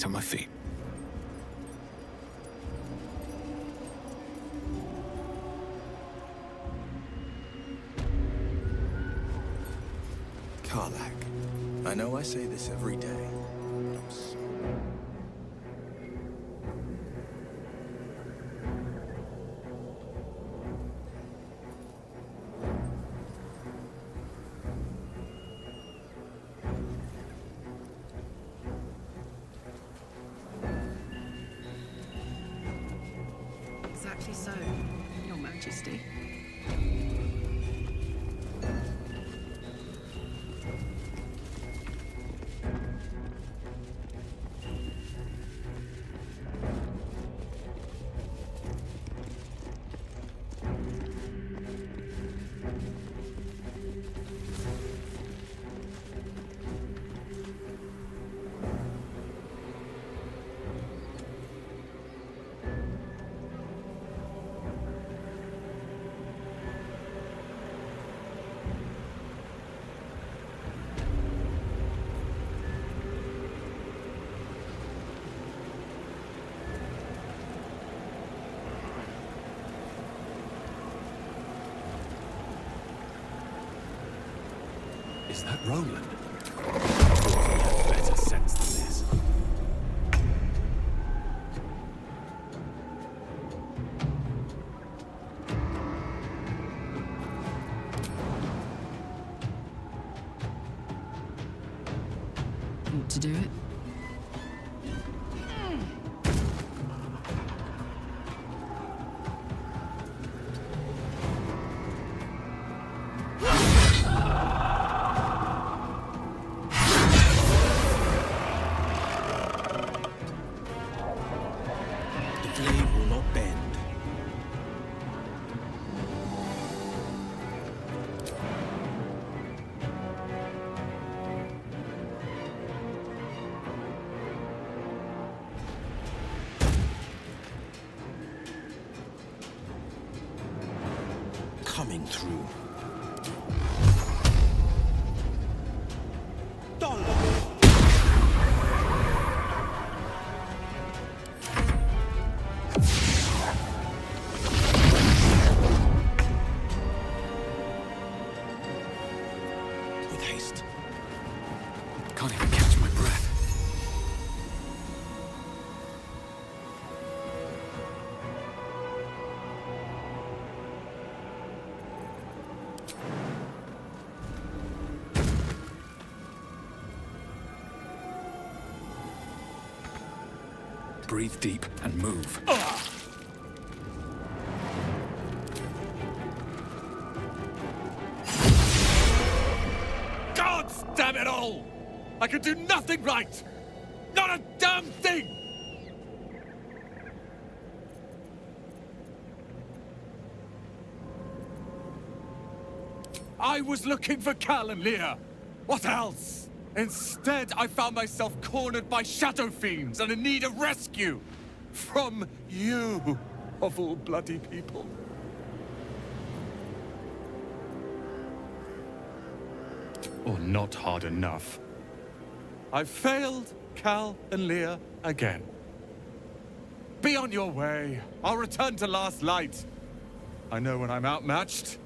right on my feet. Karlach, I know I say this every day, but I'm so... Exactly so, Your Majesty. Is that Roland? Thought he had better sense than this. Want to do it? The blade will not bend. Coming through. With haste. Can't even catch my breath. Breathe deep and move. God damn it all! I could do nothing right! Not a damn thing! I was looking for Cal and Leah. What else? Instead, I found myself cornered by shadow fiends and in need of rescue. From you, of all bloody people. Or not hard enough. I failed Cal and Leah again. Be on your way. I'll return to Last Light. I know when I'm outmatched.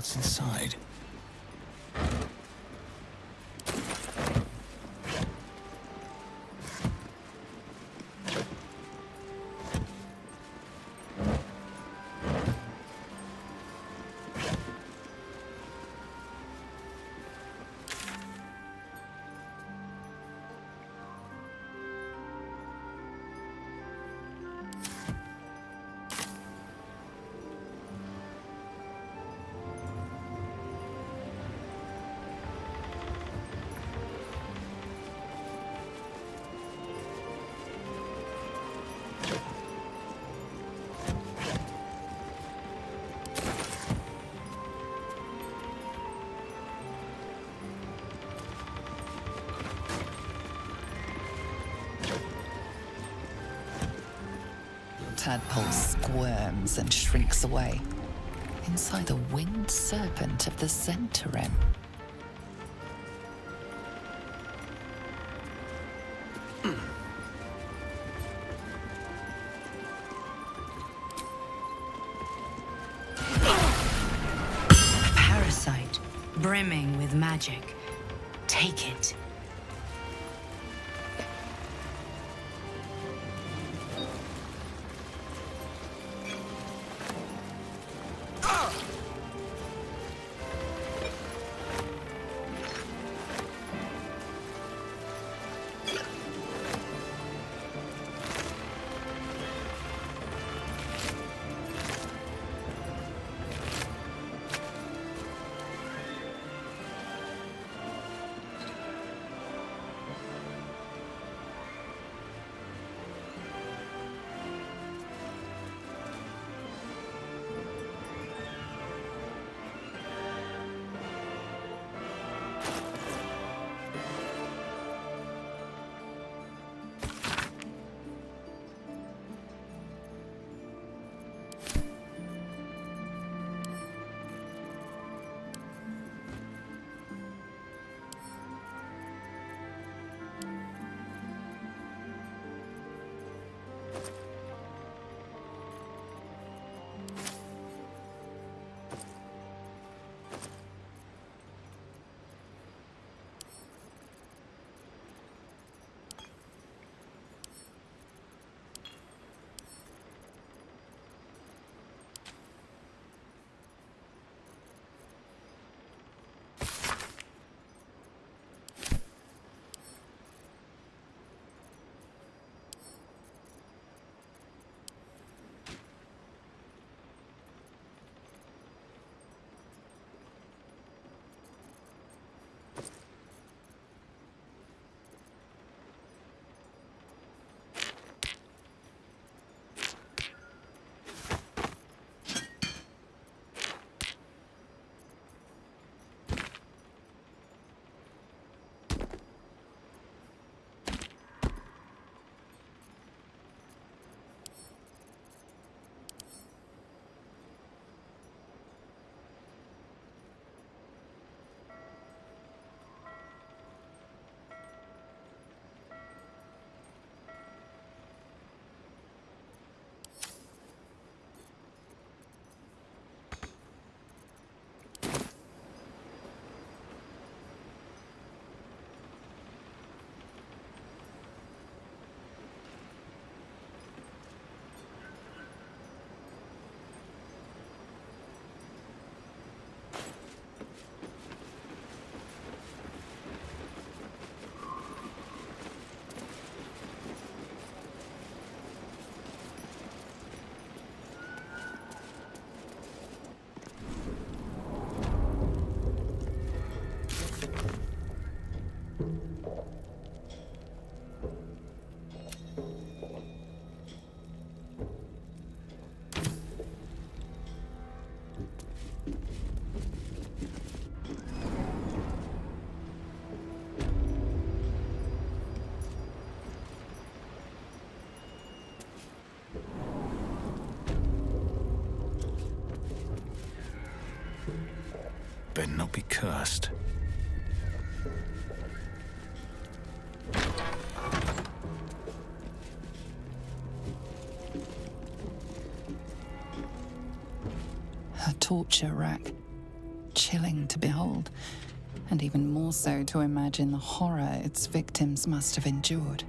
what's inside. Tadpole squirms and shrinks away inside the winged serpent of the Zentarim. A parasite brimming with magic. Take it. Better not be cursed. A torture rack. chilling to behold, and even more so to imagine the horror its victims must have endured.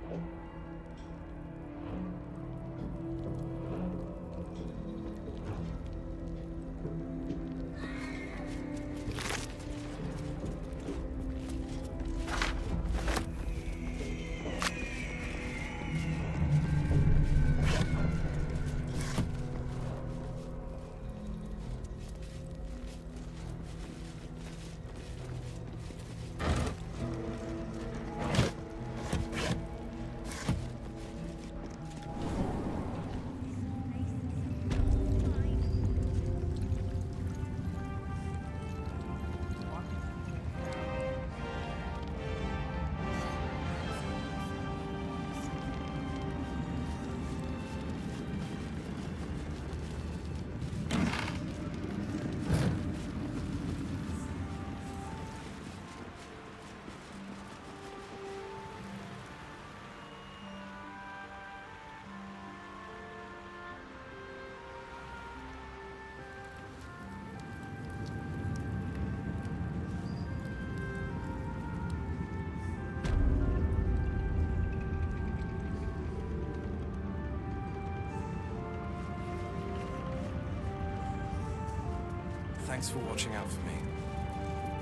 Thanks for watching out for me.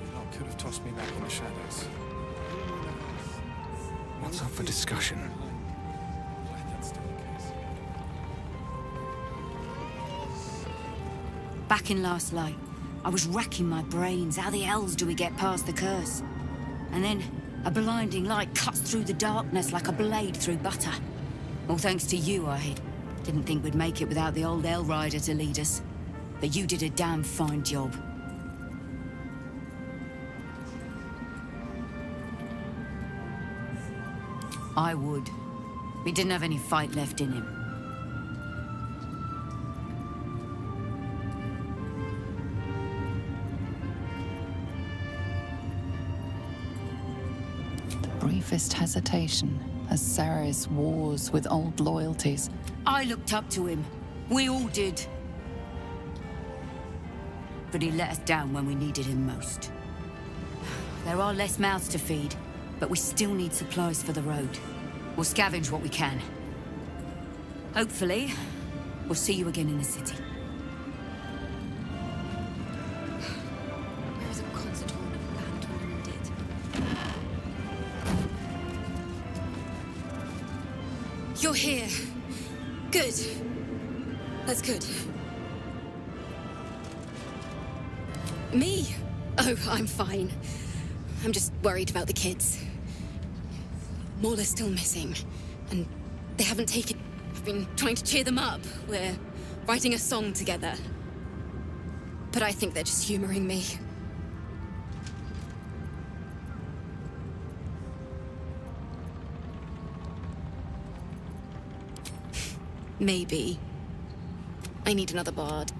You lot could have tossed me back in the shadows. What's up for discussion? Glad that's still the case. Back in Last Light, I was racking my brains. How the hells do we get past the curse? And then a blinding light cuts through the darkness like a blade through butter. All thanks to you, I didn't think we'd make it without the old Hell Rider to lead us. But you did a damn fine job. I would. We didn't have any fight left in him. The briefest hesitation as Ceres wars with old loyalties. I looked up to him. We all did. But he let us down when we needed him most. There are less mouths to feed, but we still need supplies for the road. We'll scavenge what we can. Hopefully, we'll see you again in the city. Where is a concert hall and band wanted? You're here. Good. That's good. Me? Oh, I'm fine. I'm just worried about the kids. Maul is still missing, and they haven't taken... I've been trying to cheer them up. We're writing a song together. But I think they're just humoring me. Maybe. I need another bard.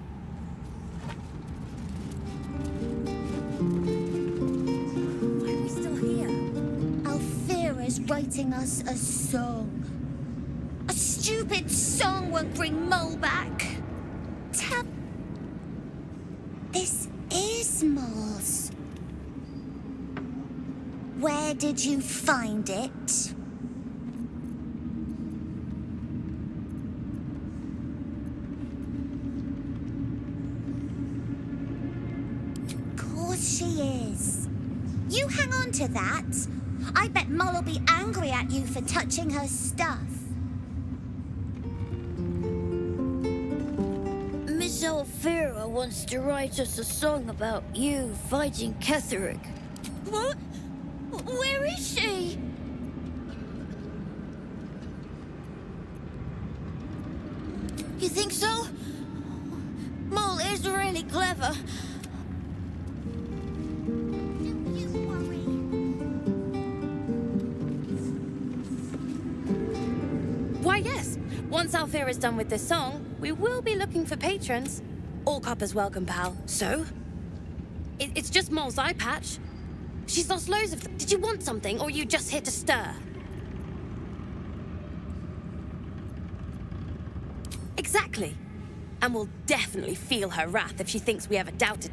Writing us a song. A stupid song won't bring Mole back. This is Mole's. Where did you find it? Of course she is. You hang on to that. I bet Moll will be angry at you for touching her stuff. Miss Alfira wants to write us a song about you fighting Ketherick. What? Where is she? You think so? Moll is really clever. Why, yes. Once Alfira's done with this song, we will be looking for patrons. All coppers welcome, pal. So? It's just Moll's eye patch. She's lost loads of them. Did you want something, or are you just here to stir? Exactly. And we'll definitely feel her wrath if she thinks we ever doubted.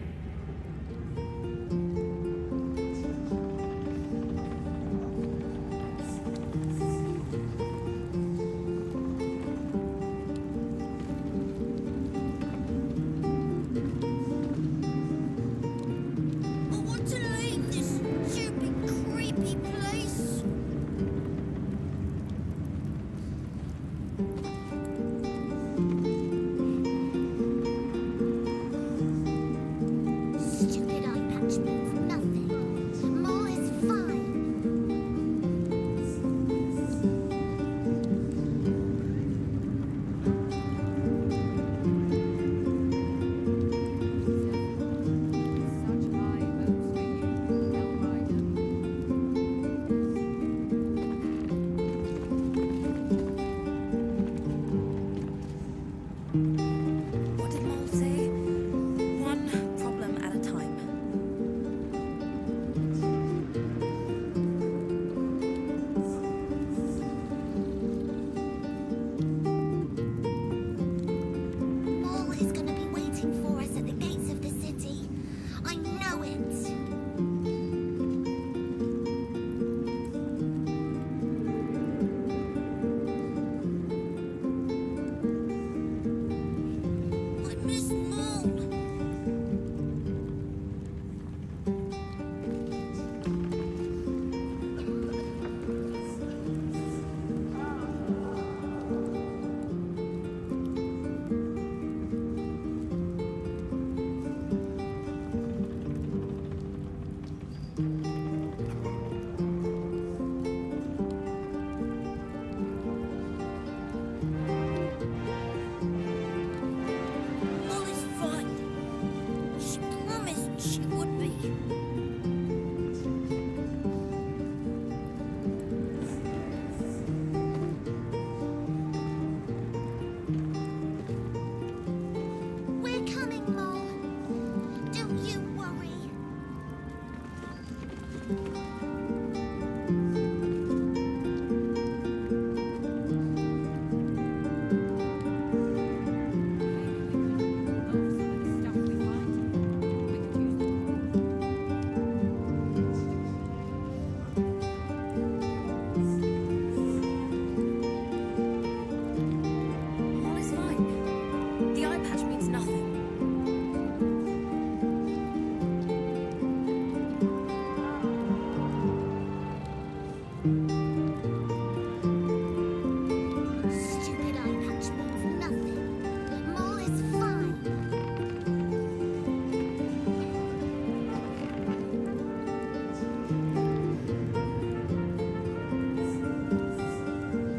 Stupid eye patch means nothing. Mole is fine.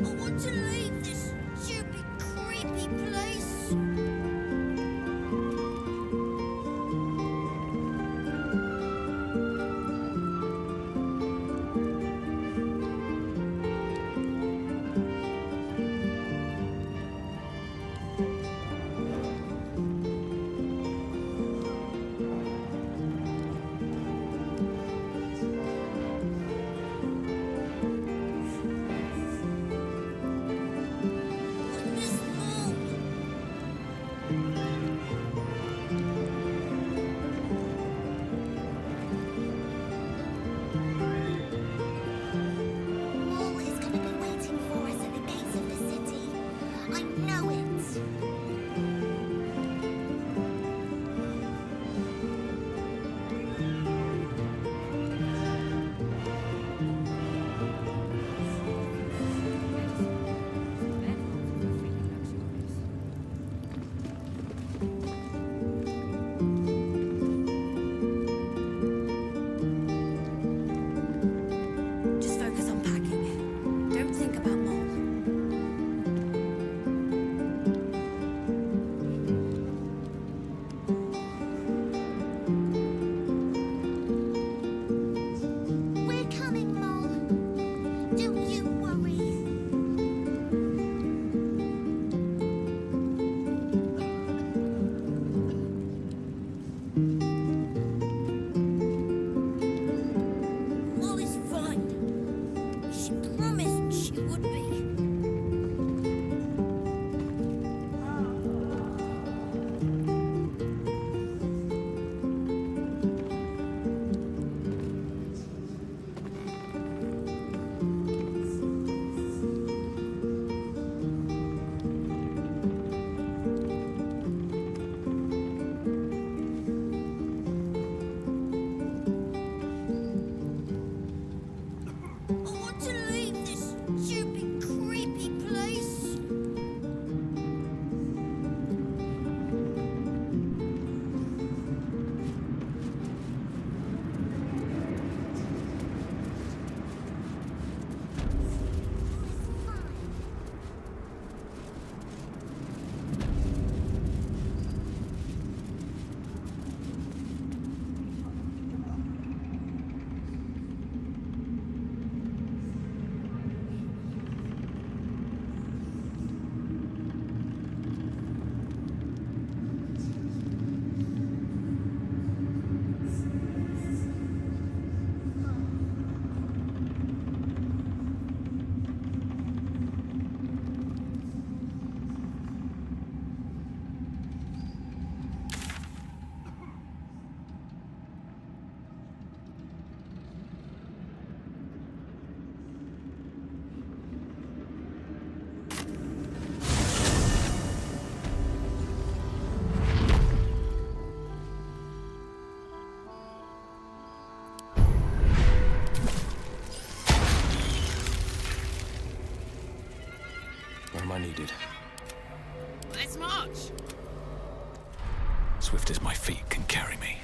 I want to leave this stupid, creepy place. This mole. Mole is going to be waiting for us at the gates of the city. I know it. Just focus on packing. Don't think about Mole. We're coming, Mole. Don't you worry. Mole is fine. She promised she would be. I want to leave this stupid, creepy place. Where am I needed? Let's march! Swift as my feet can carry me.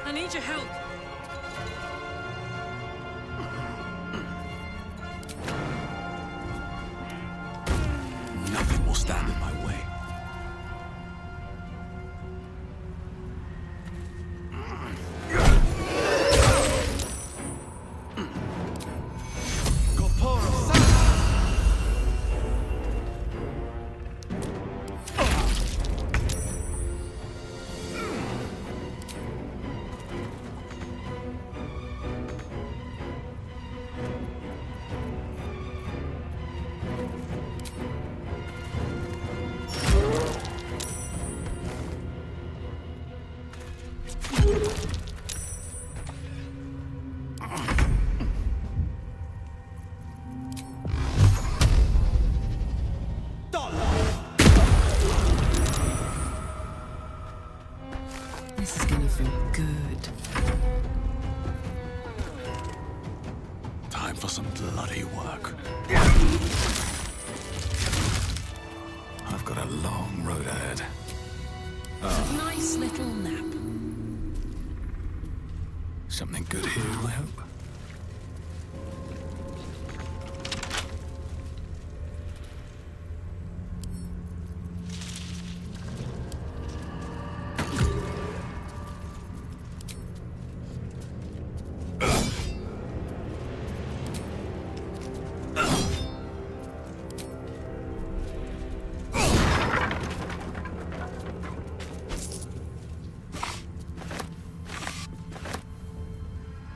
I need your help. Nothing will stand in my way. This is gonna feel good. Time for some bloody work. I've got a long road ahead. Nice little nap. Something good here, I hope.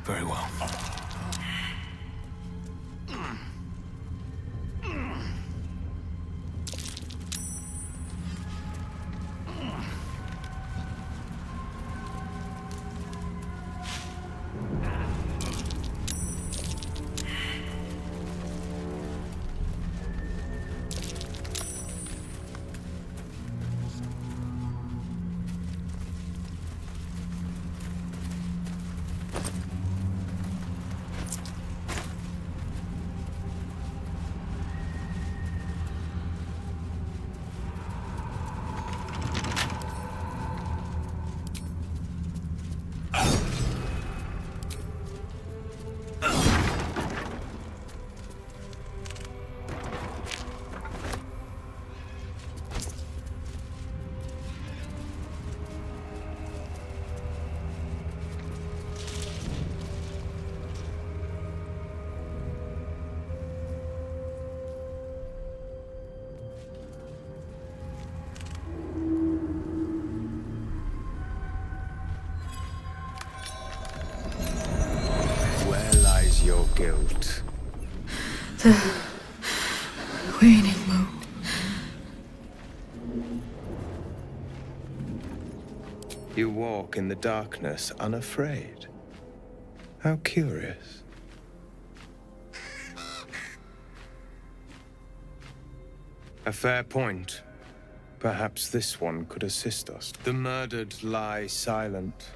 Very well. Your guilt. The waning moon. You walk in the darkness unafraid. How curious. A fair point. Perhaps this one could assist us. The murdered lie silent.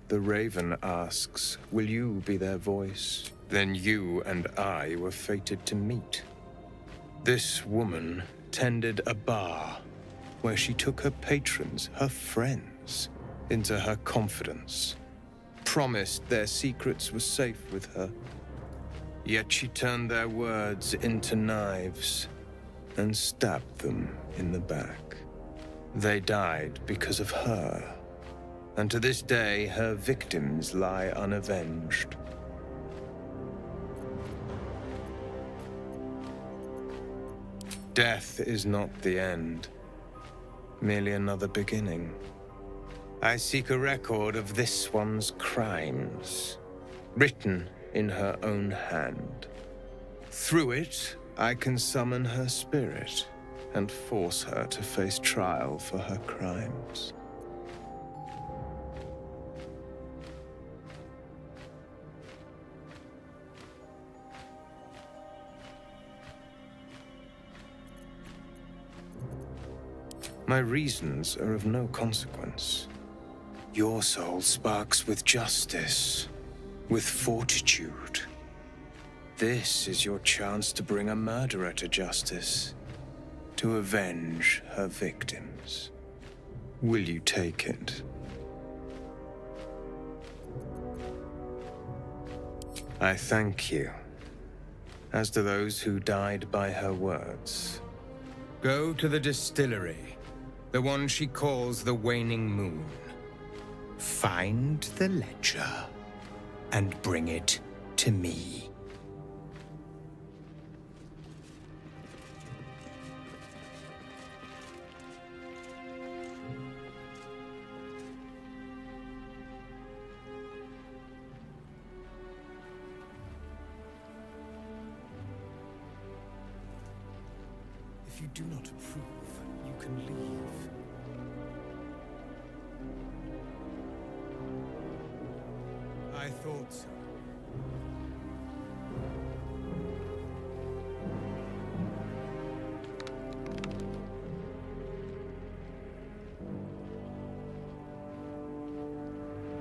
The raven asks, will you be their voice? Then you and I were fated to meet. This woman tended a bar where she took her patrons, her friends, into her confidence. Promised their secrets were safe with her. Yet she turned their words into knives and stabbed them in the back. They died because of her. And to this day, her victims lie unavenged. Death is not the end, merely another beginning. I seek a record of this one's crimes, written in her own hand. Through it, I can summon her spirit and force her to face trial for her crimes. My reasons are of no consequence. Your soul sparks with justice, with fortitude. This is your chance to bring a murderer to justice, to avenge her victims. Will you take it? I thank you, as do those who died by her words. Go to the distillery, the one she calls the Waning Moon. Find the ledger, and bring it to me. If you do not approve, you can leave. I thought so.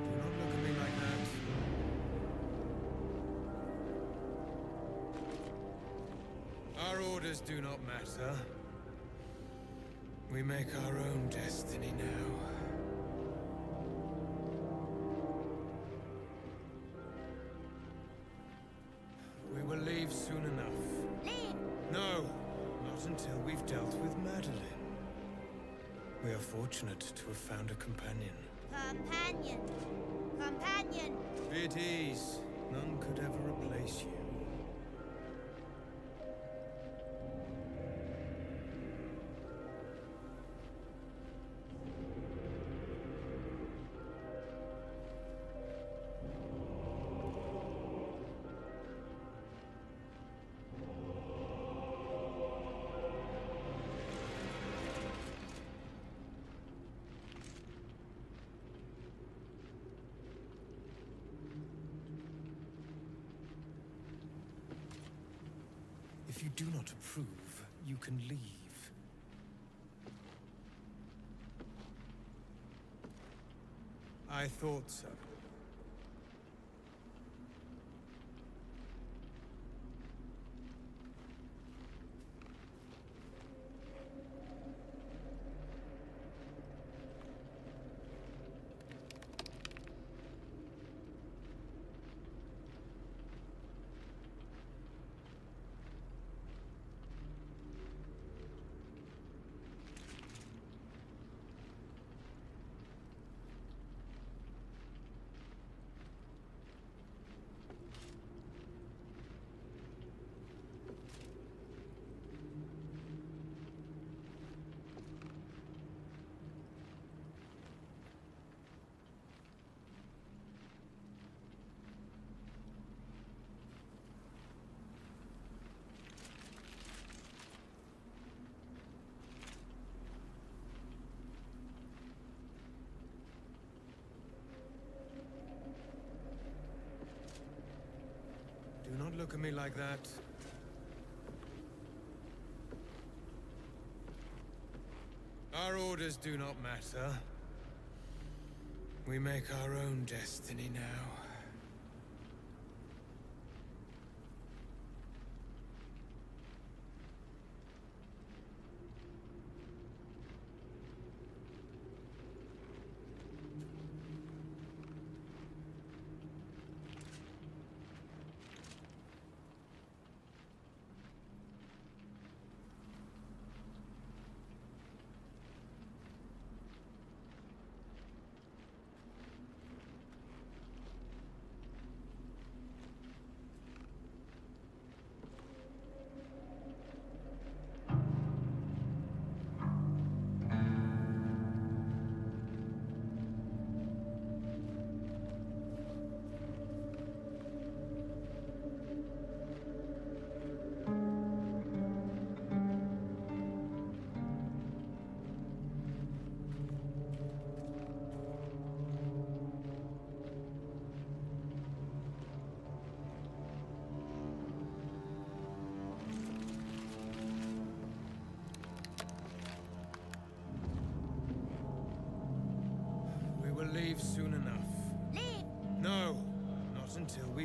Do not look at me like that. Our orders do not matter. We make our own destiny now. We will leave soon enough. Leave! No, not until we've dealt with Madeline. We are fortunate to have found a companion. Companion. Companion. Be at ease. None could ever replace you. If you do not approve, you can leave. I thought so. Do not look at me like that. Our orders do not matter. We make our own destiny now.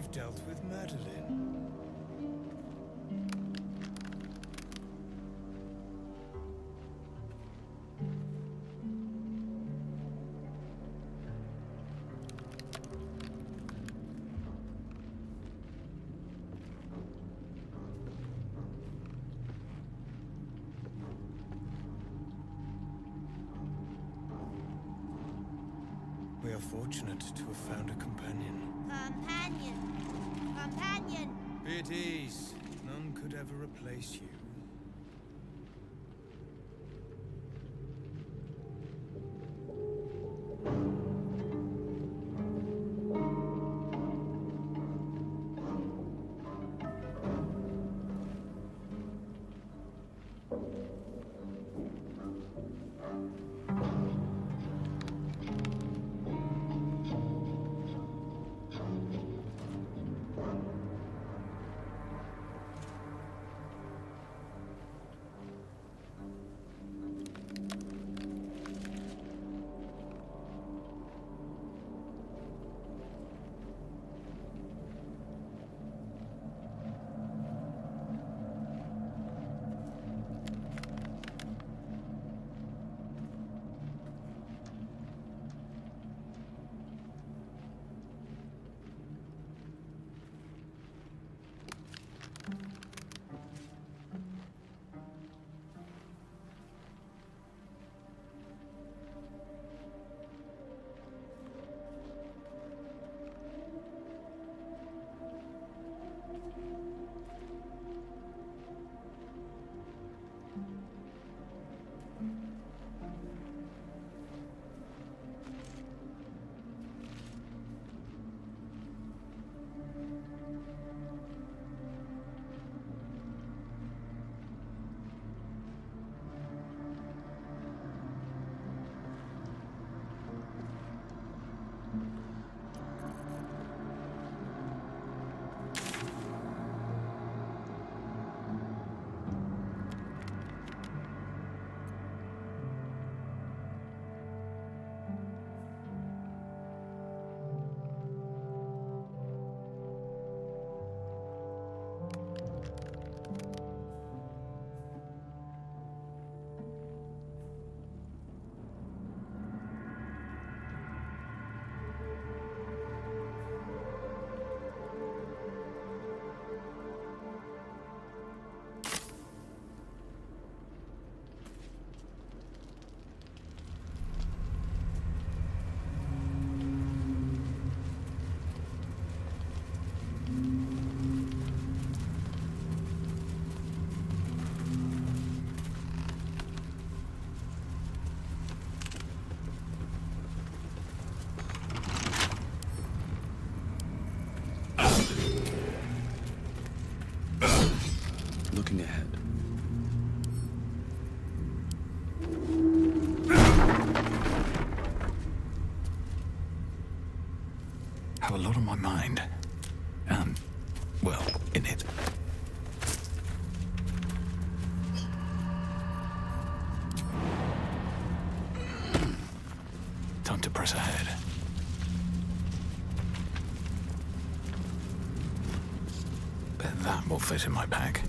we've dealt with Madeline. We are fortunate to have found a companion. Companion! Be at ease. None could ever replace you. Looking ahead. Have a lot on my mind. And, well, in it. Time to press ahead. Bet that will fit in my bag.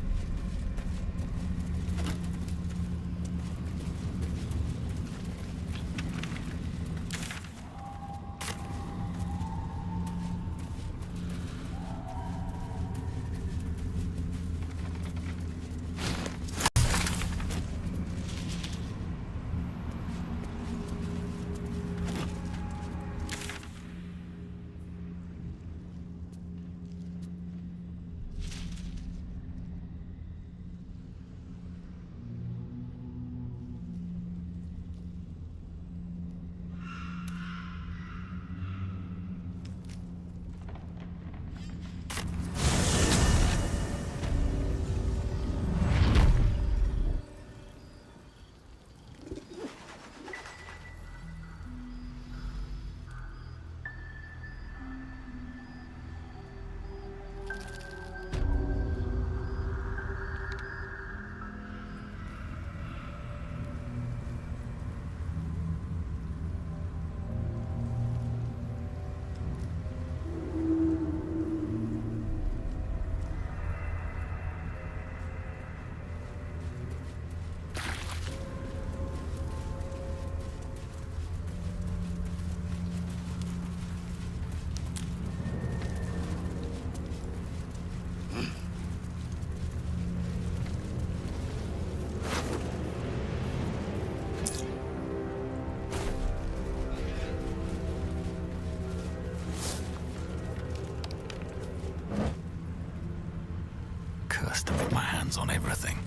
hands on everything.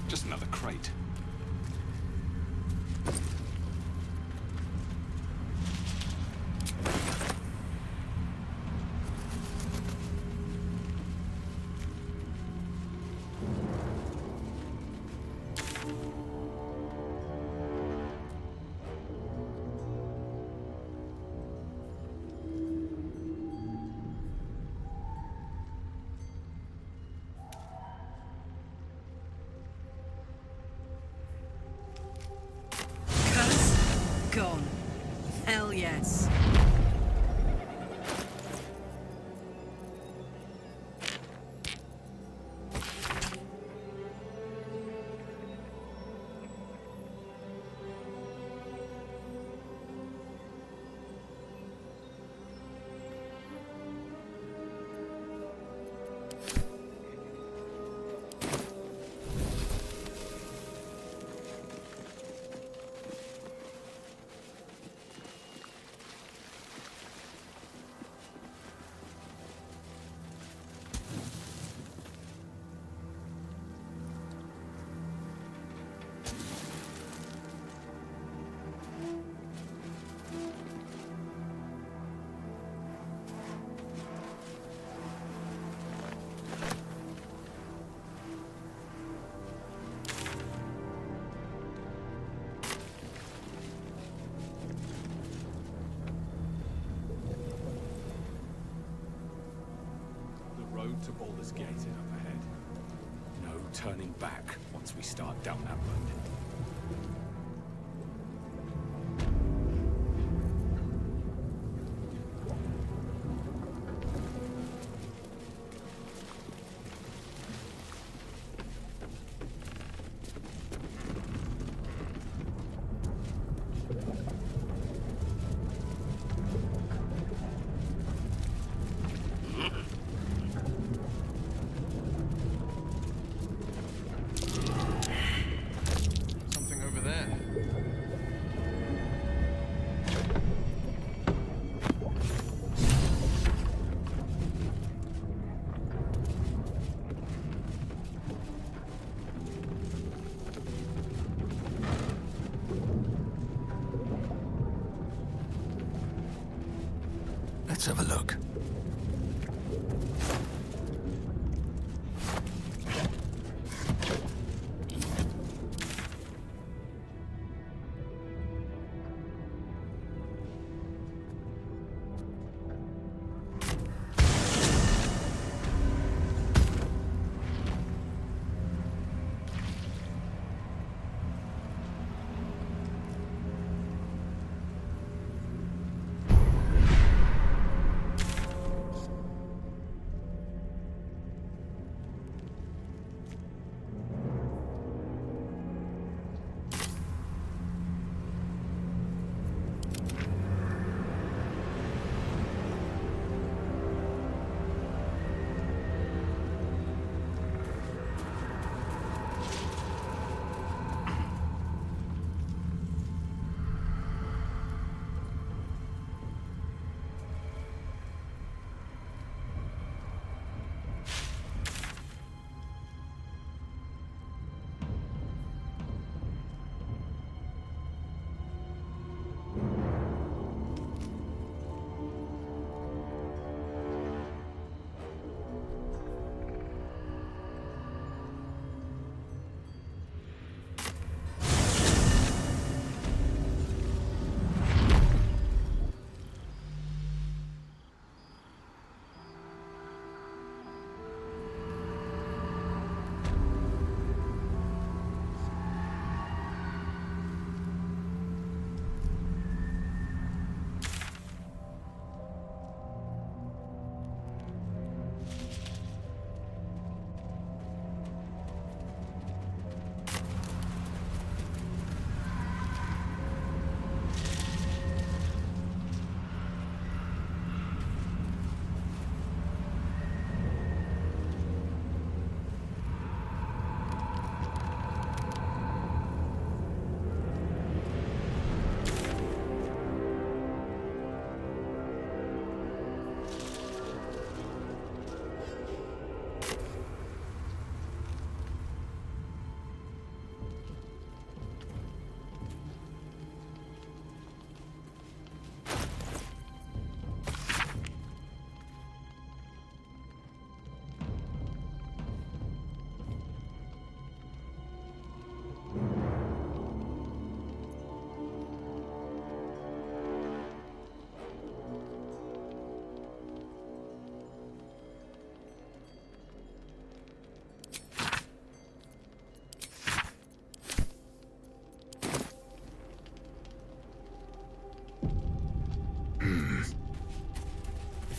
Just another crate. Gone. Hell yes. To Baldur's Gate is up ahead. No turning back once we start down that road. Let's have a look.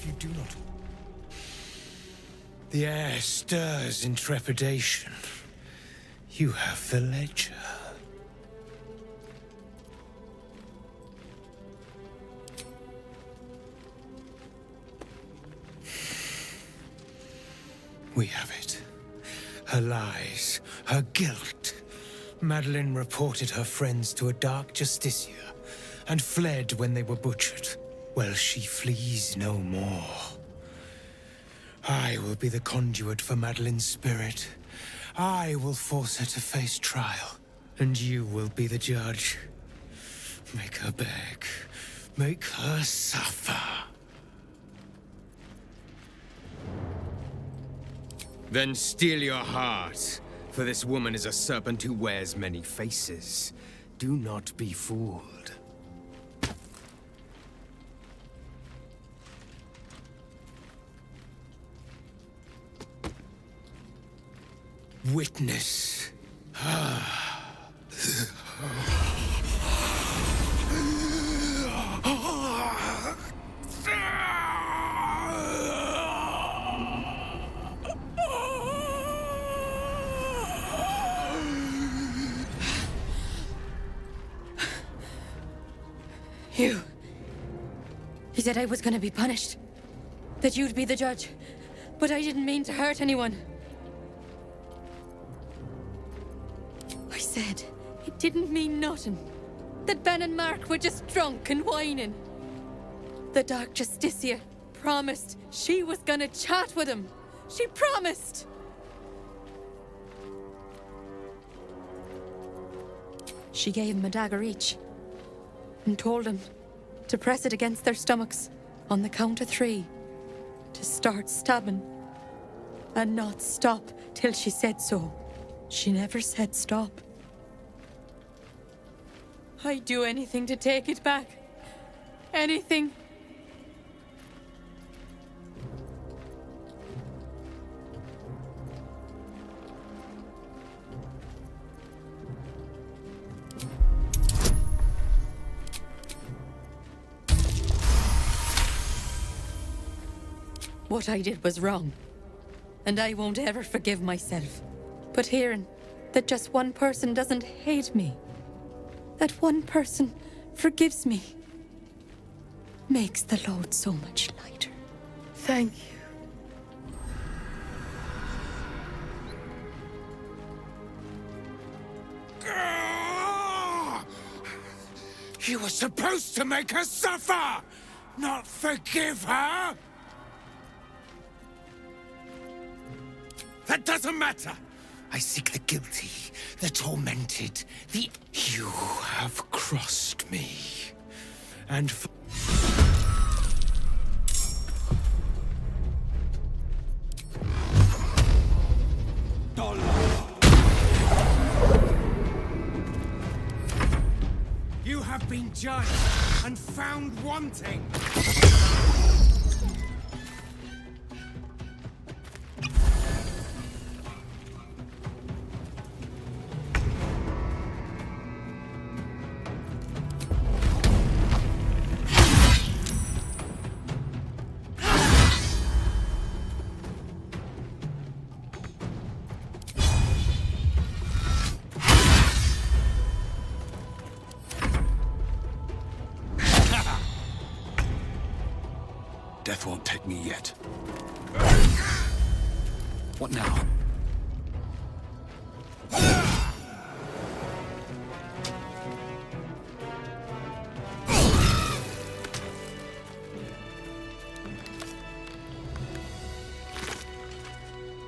if you do not. The air stirs in trepidation. You have the ledger. We have it. Her lies, her guilt. Madeline reported her friends to a dark justiciar and fled when they were butchered. Well, she flees no more. I will be the conduit for Madeline's spirit. I will force her to face trial, and you will be the judge. Make her beg. Make her suffer. Then steel your heart, for this woman is a serpent who wears many faces. Do not be fooled. Witness. You said I was gonna be punished. That you'd be the judge. But I didn't mean to hurt anyone. I said it didn't mean nothing. That Ben and Mark were just drunk and whining. The Dark Justicia promised she was gonna chat with him. She promised! She gave him a dagger each and told him to press it against their stomachs on the count of 3 to start stabbing and not stop till she said so. She never said stop. I'd do anything to take it back. Anything. What I did was wrong, and I won't ever forgive myself. But hearing that just one person doesn't hate me, that one person forgives me, makes the load so much lighter. Thank you. You were supposed to make her suffer, not forgive her! That doesn't matter! I seek the guilty, the tormented, the... You have crossed me. And you have been judged and found wanting. Death won't take me yet. What now?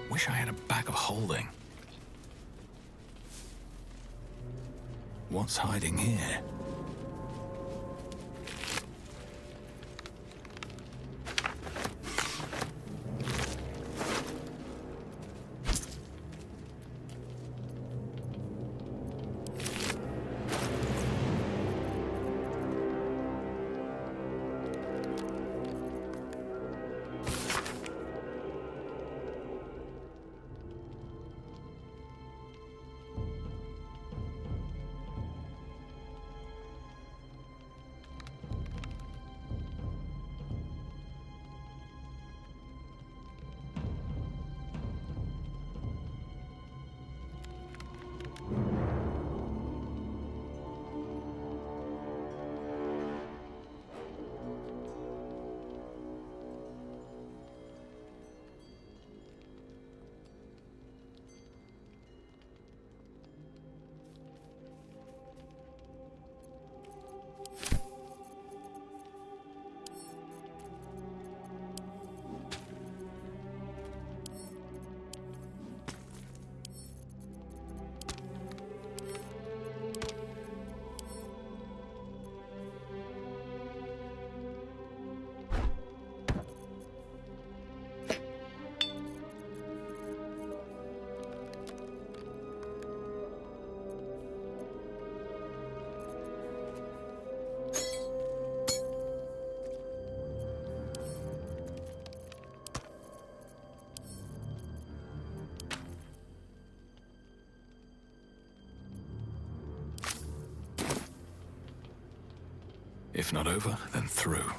Wish I had a bag of holding. What's hiding here? If not over, then through.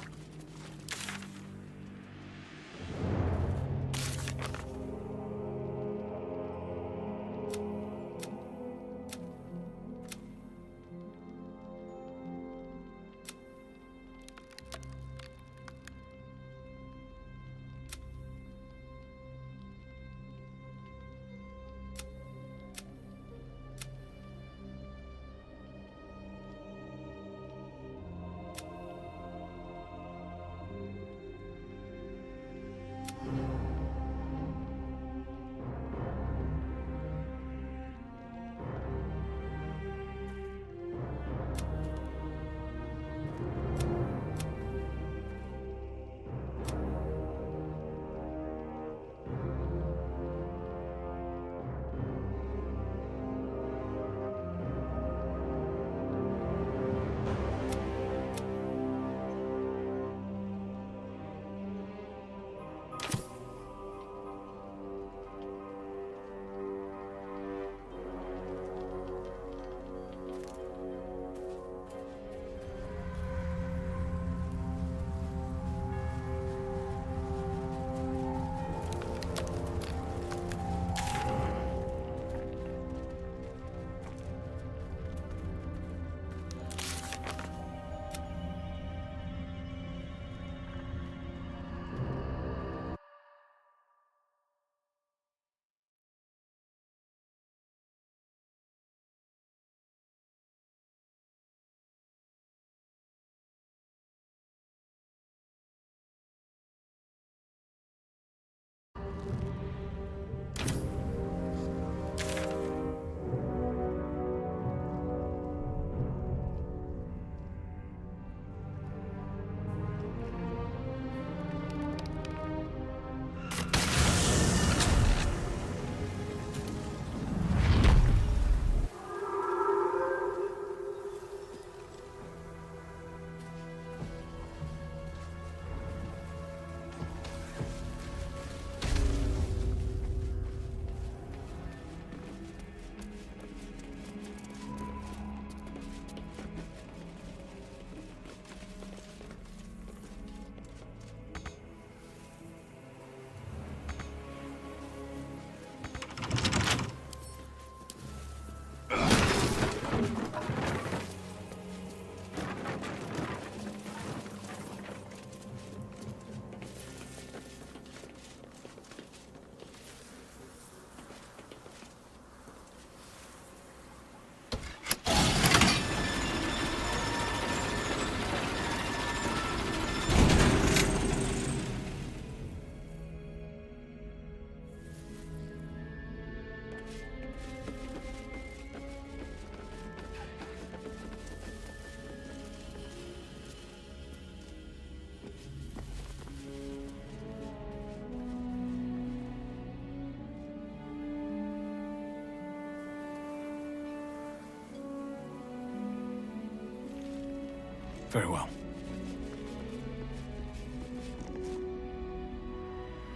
Very well.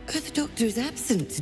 The doctor is absent.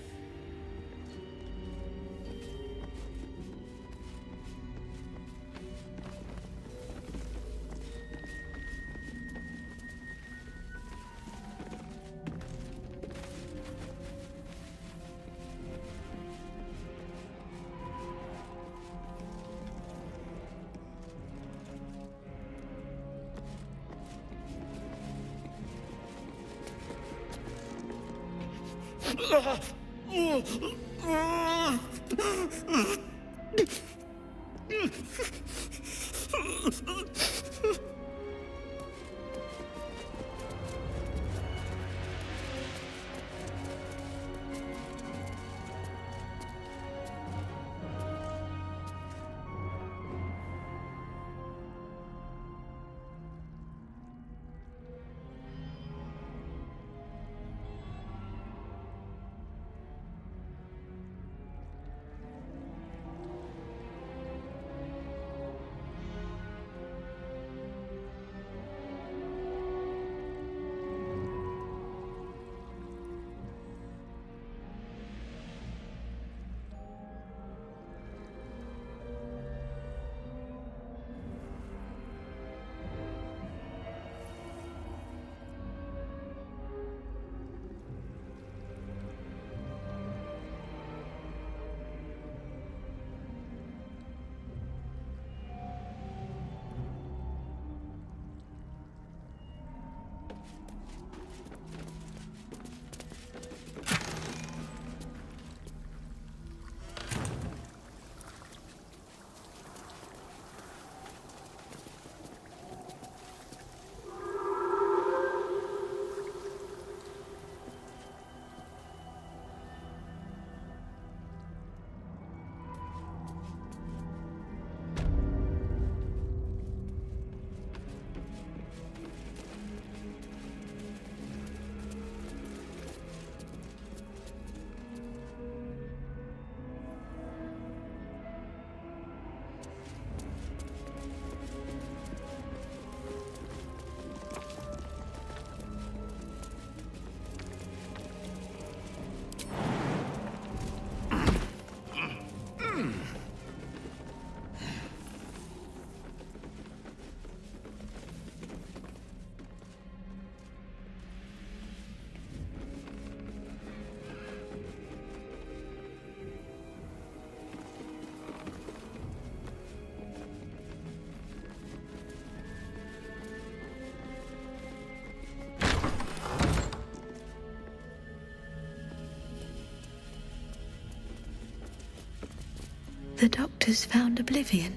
The doctors found oblivion.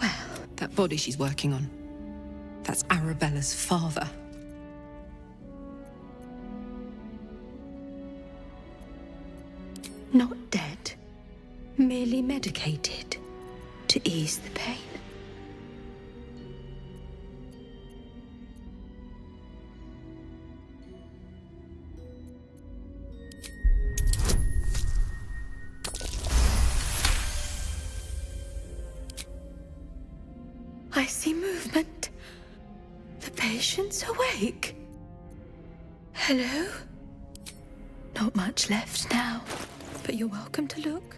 Well, That body she's working on. That's Arabella's father. not dead. Merely medicated to ease the pain. I see movement. The patient's awake. Hello? Not much left now, but you're welcome to look.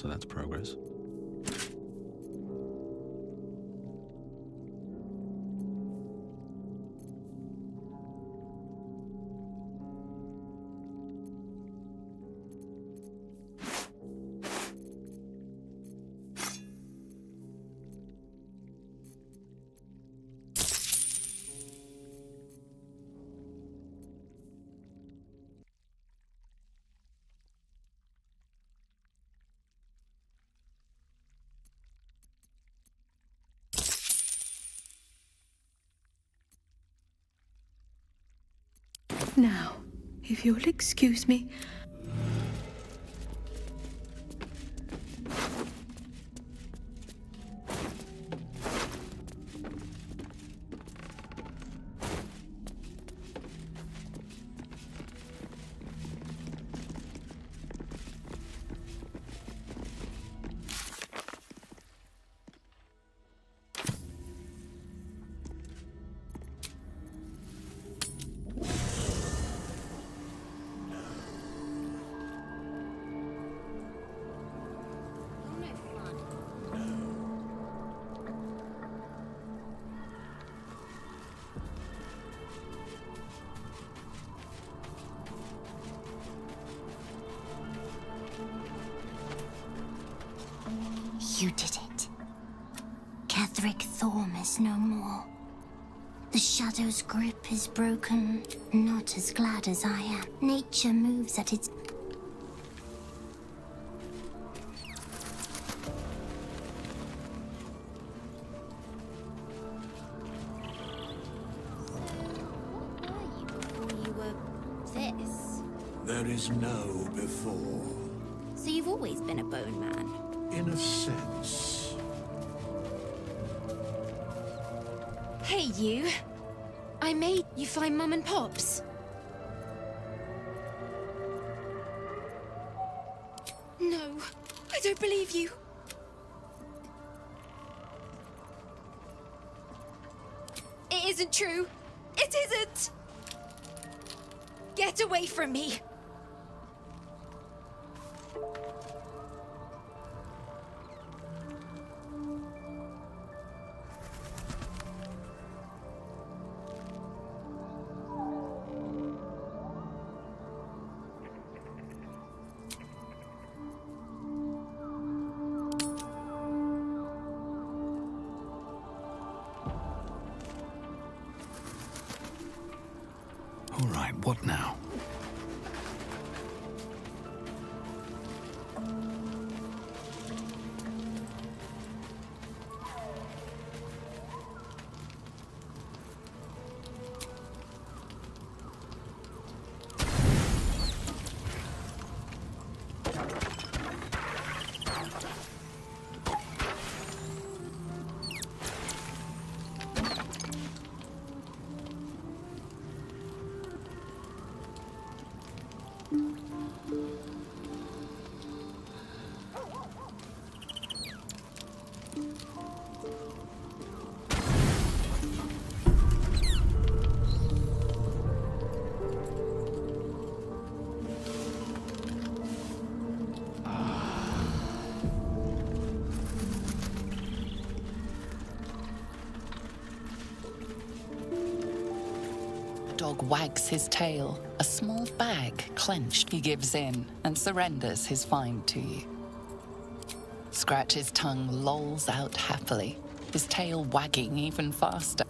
So that's progress. Now, if you'll excuse me. You did it. Ketheric Thorm is no more. The Shadow's grip is broken, not as glad as I am. Nature moves at its... You were this. There is no before. So you've always been a bone man? In a sense. Hey, you. I made you find Mum and Pops. No, I don't believe you. It isn't true. It isn't. Get away from me. All right, what now? Dog wags his tail, a small bag clenched. He gives in and surrenders his find to you. Scratch's tongue lolls out happily, his tail wagging even faster.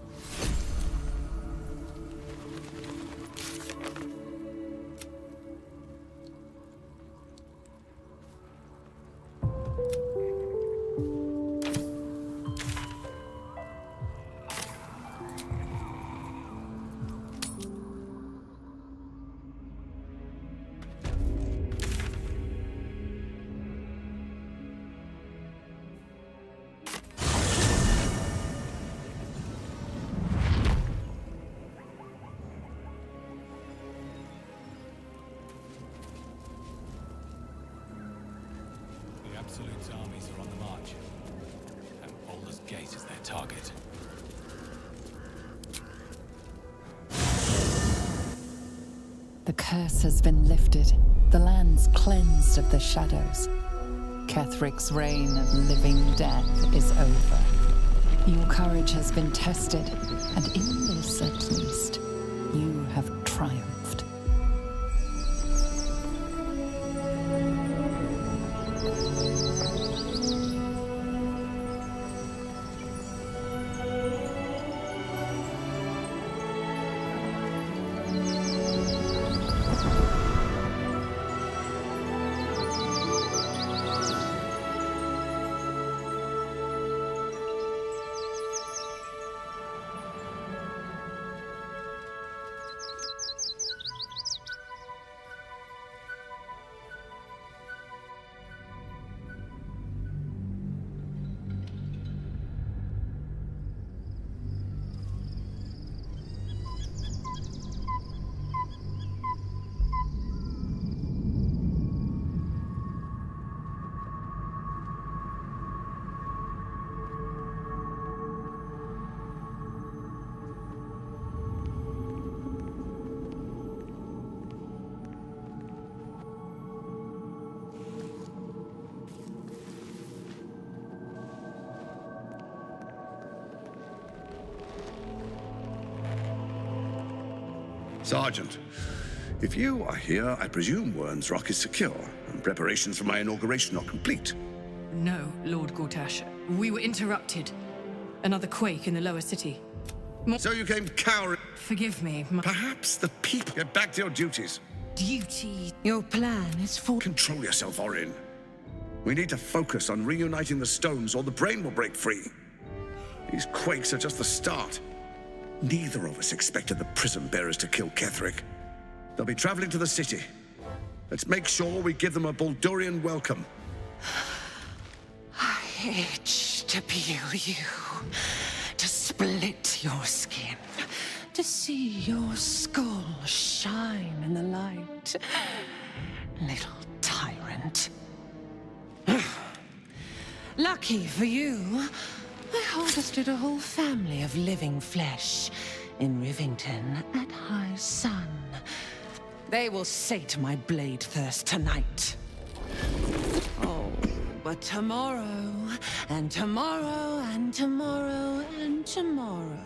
The Absolute's armies are on the march, and Baldur's Gate is their target. The curse has been lifted, the land's cleansed of the shadows. Kethric's reign of living death is over. Your courage has been tested, and in this at least, you have triumphed. Sergeant, if you are here, I presume Wern's Rock is secure, and preparations for my inauguration are complete. No, Lord Gortash. We were interrupted. Another quake in the lower city. So you came cowering? Forgive me. Perhaps the people... Get back to your duties. Duty. Your plan is for... Control yourself, Orin. We need to focus on reuniting the stones, or the brain will break free. These quakes are just the start. Neither of us expected the prison bearers to kill Ketheric. They'll be traveling to the city. Let's make sure we give them a Baldurian welcome. I itch to peel you, to split your skin, to see your skull shine in the light. Little tyrant. Lucky for you, I harvested a whole family of living flesh in Rivington at high sun. They will sate my blade thirst tonight. Oh, but tomorrow, and tomorrow, and tomorrow, and tomorrow.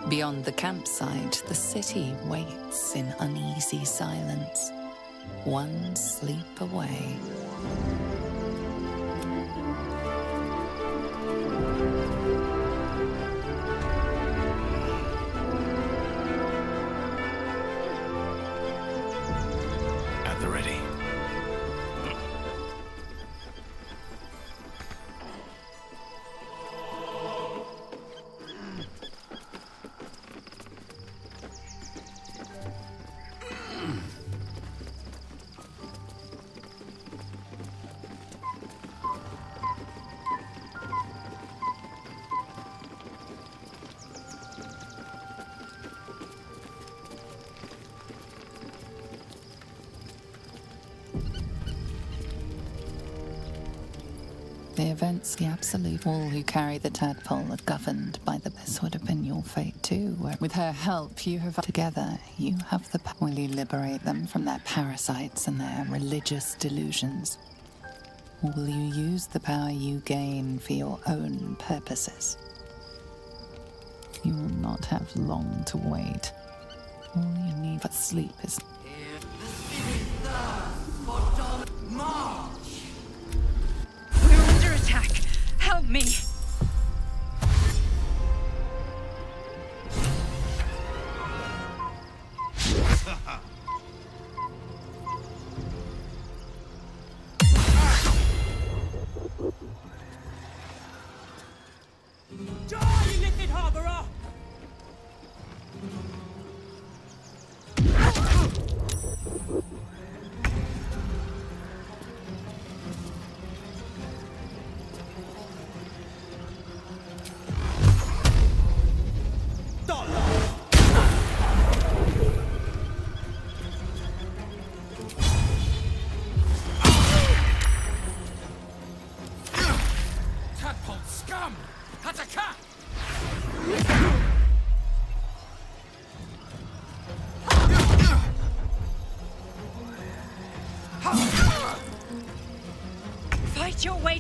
Beyond the campsite, the city waits in uneasy silence, one sleep away. At the ready. The events, the absolute. All who carry the tadpole are governed by the... This would have been your fate too. With her help, you have... Together, you have the... Will you liberate them from their parasites and their religious delusions? Or will you use the power you gain for your own purposes? You will not have long to wait. All you need but sleep is... We're under attack. Help me.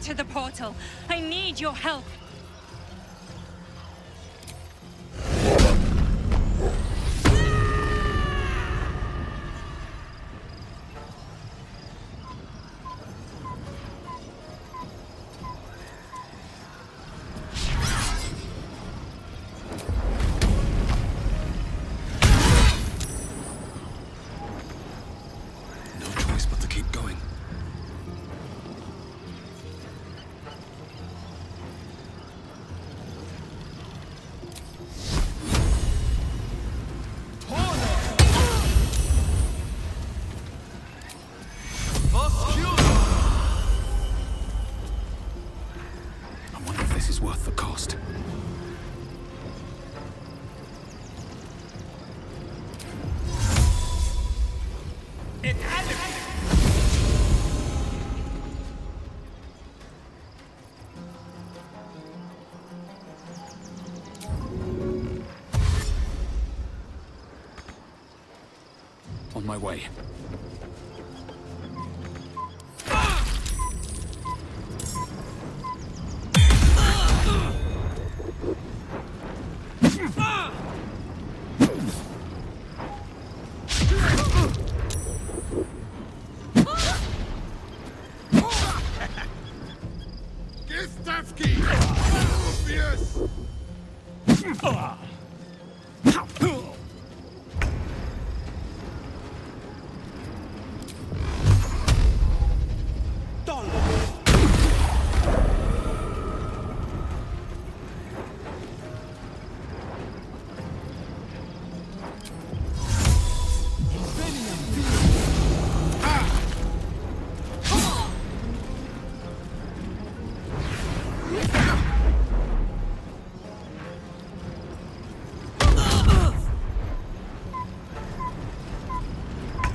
to the portal. I need your help. No choice but to keep going. I wonder if this is worth the cost. On my way.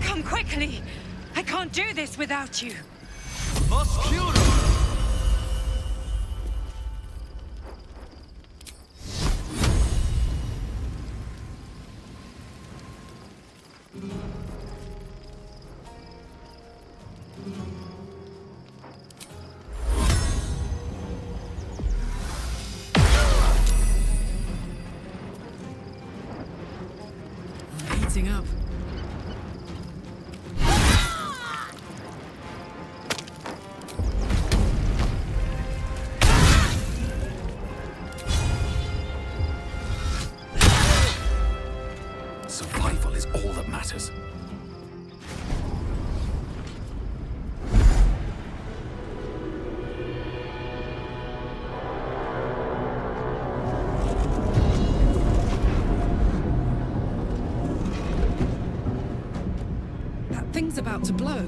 Come quickly! I can't do this without you. Heating up. Survival is all that matters. That thing's about to blow.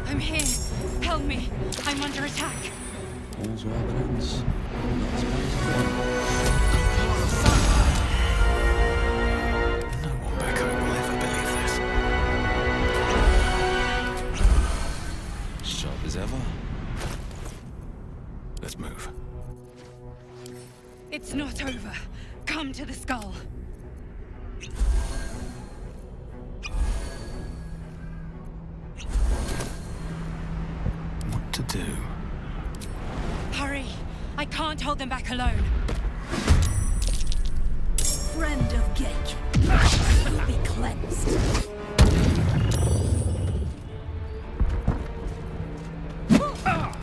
I'm here. Help me. I'm under attack. All's well that ends. No one back home will ever believe this. Sharp as ever. Let's move. It's not over. Come to the skull. What to do? Hurry. I can't hold them back alone. Friend of Gek, will be cleansed. Well,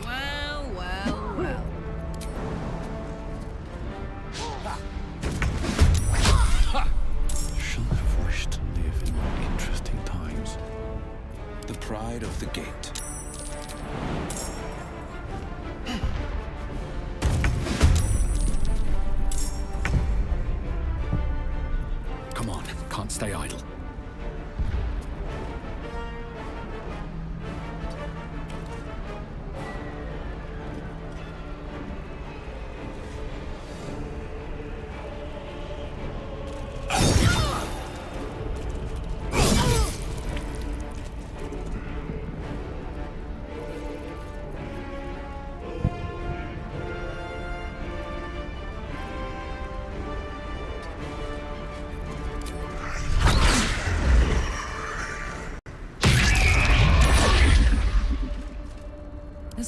well, well. Shall have wished to live in more interesting times. The pride of the gate. Come on, can't stay idle.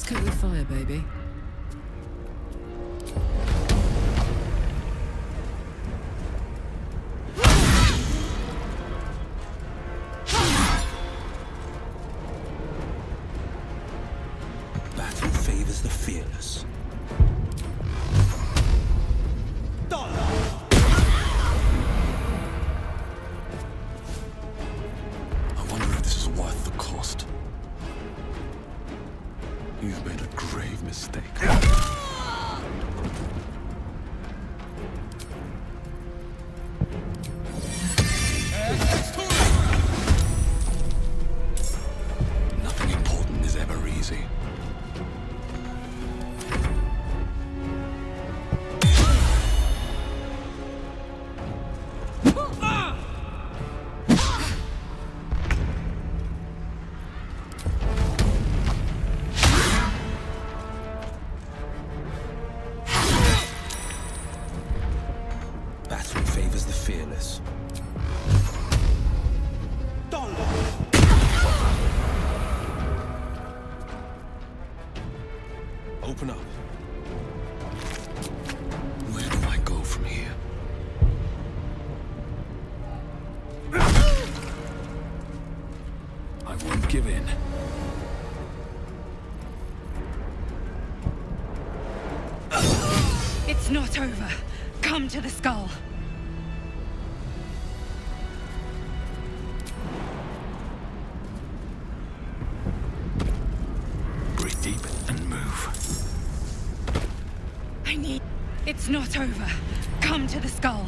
Let's cope with fire, baby. Battle favors the fearless. I wonder if this is worth the cost. You've made a grave mistake. Nothing important is ever easy. Battle favors the fearless. Open up. Where do I go from here? I won't give in. It's not over. Come to the skull. Breathe deep and move. I need... It's not over. Come to the skull.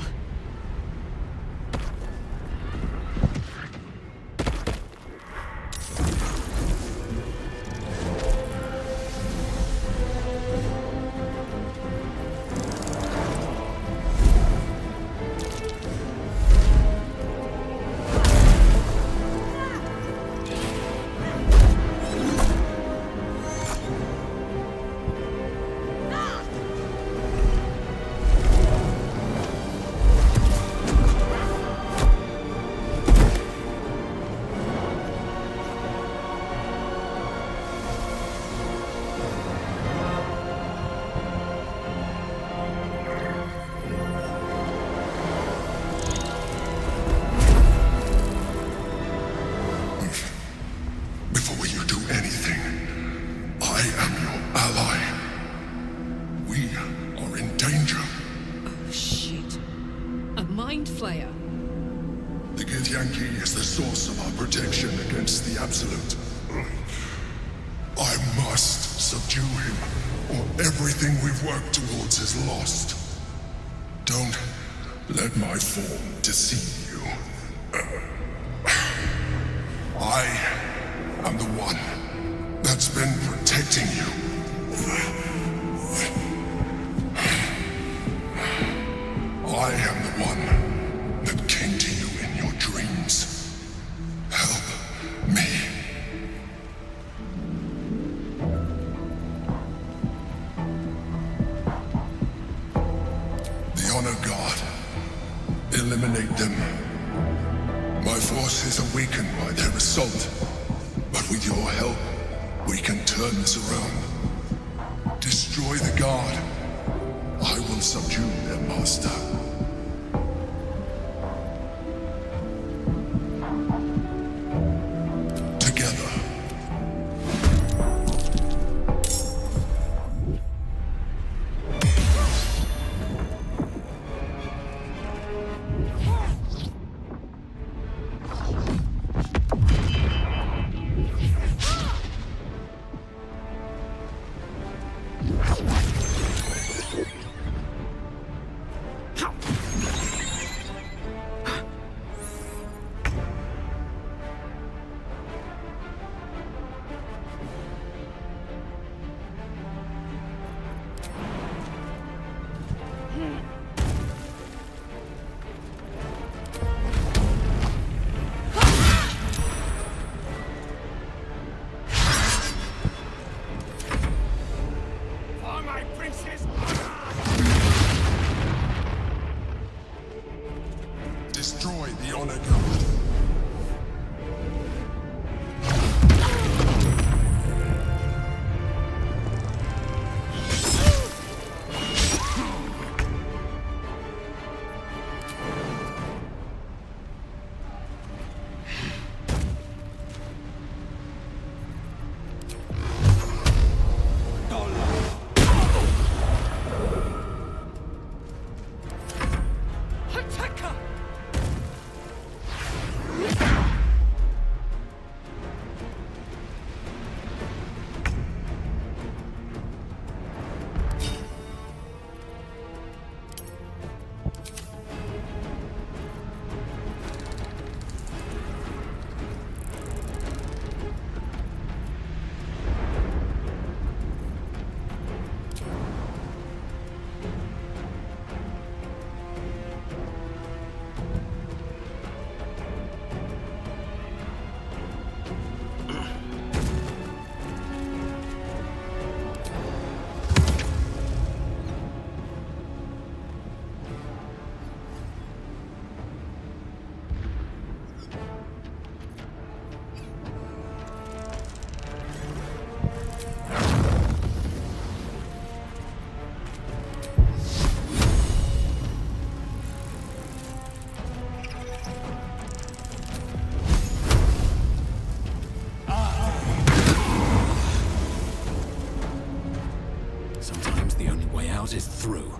Before you do anything, I am your ally. We are in danger. Oh, shit. A mind flayer. The Githyanki is the source of our protection against the Absolute. I must subdue him, or everything we've worked towards is lost. Don't let my form deceive you. I am the one that's been protecting you. I am the one that came to you in your dreams. Help me. The Honor God. Eliminate them. My force is awakened by their assault. But with your help, we can turn this around. Destroy the Guard. I will subdue their master. Together. Destroy the Honor God. out is through.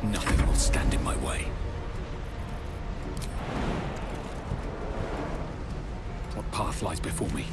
Nothing will stand in my way. What path lies before me?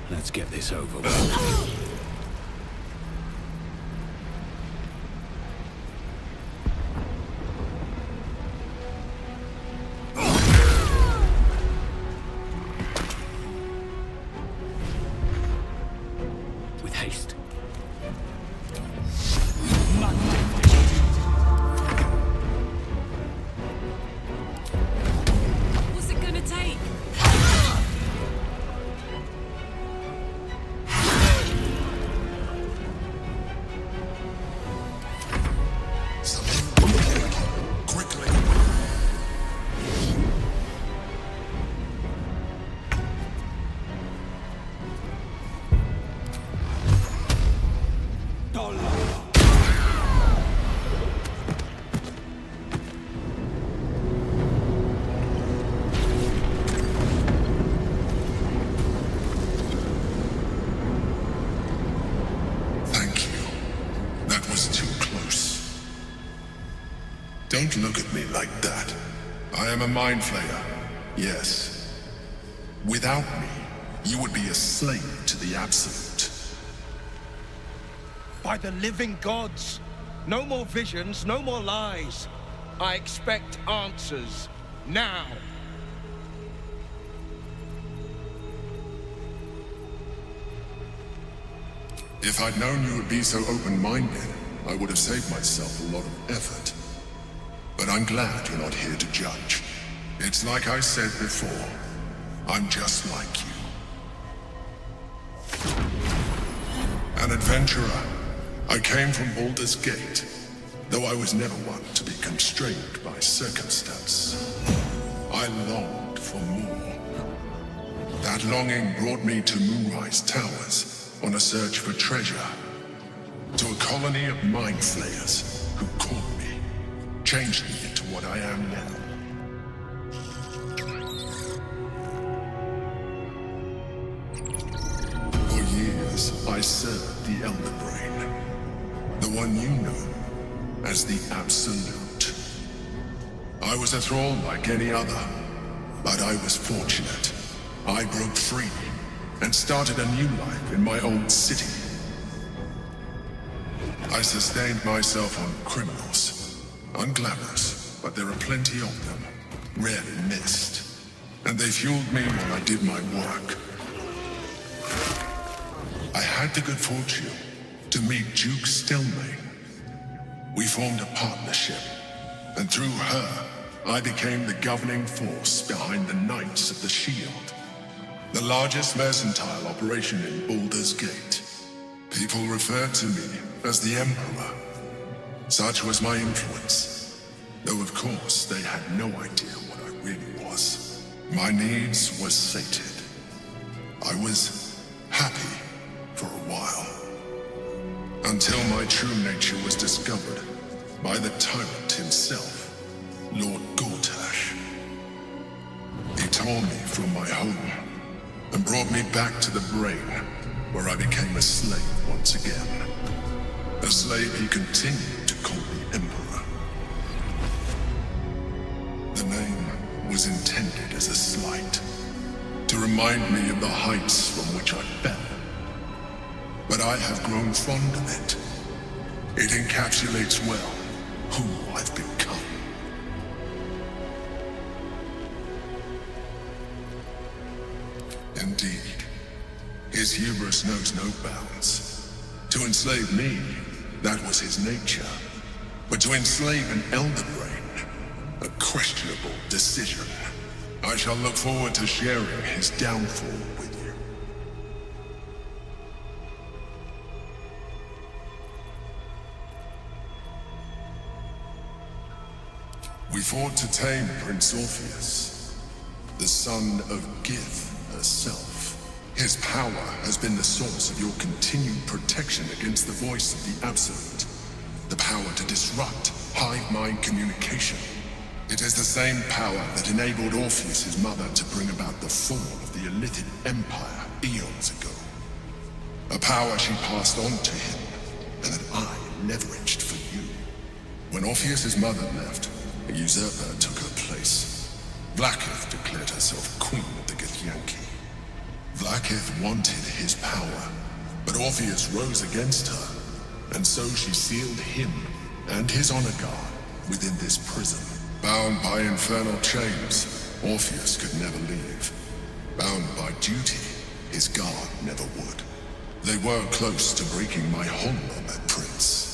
Let's get this over with. With haste. What's it gonna take? Don't look at me like that. I am a mind flayer, yes. Without me, you would be a slave to the Absolute. By the living gods! No more visions, no more lies. I expect answers. Now! If I'd known you would be so open-minded, I would have saved myself a lot of effort. But I'm glad you're not here to judge. It's like I said before, I'm just like you. An adventurer. I came from Baldur's Gate, though I was never one to be constrained by circumstance. I longed for more. That longing brought me to Moonrise Towers on a search for treasure, to a colony of mind flayers who caught me, changed me into what I am now. For years, I served the Elder Brain, the one you know as the Absolute. I was a thrall like any other, but I was fortunate. I broke free and started a new life in my old city. I sustained myself on criminals. Unglamorous, but there are plenty of them, rarely missed. And they fueled me while I did my work. I had the good fortune to meet Duke Stelmane. We formed a partnership, and through her, I became the governing force behind the Knights of the Shield, the largest mercantile operation in Baldur's Gate. People referred to me as the Emperor. Such was my influence, though of course they had no idea what I really was. My needs were sated. I was happy for a while, until my true nature was discovered by the tyrant himself, Lord Gortash. He tore me from my home and brought me back to the Brain, where I became a slave once again. A slave he continued to call the Emperor. The name was intended as a slight, to remind me of the heights from which I fell. But I have grown fond of it. It encapsulates well who I've become. Indeed, his hubris knows no bounds. To enslave me, that was his nature. But to enslave an Elder Brain, a questionable decision. I shall look forward to sharing his downfall with you. We fought to tame Prince Orpheus, the son of Gith herself. His power has been the source of your continued protection against the voice of the Absolute. The power to disrupt hive-mind communication. It is the same power that enabled Orpheus's mother to bring about the fall of the Illithid Empire eons ago. A power she passed on to him, and that I leveraged for you. When Orpheus's mother left, a usurper took her place. Blackith declared herself Queen of the Githyanki. Blackith wanted his power, but Orpheus rose against her, and so she sealed him and his honor guard within this prison. Bound by infernal chains, Orpheus could never leave. Bound by duty, his guard never would. They were close to breaking my hold on that prince.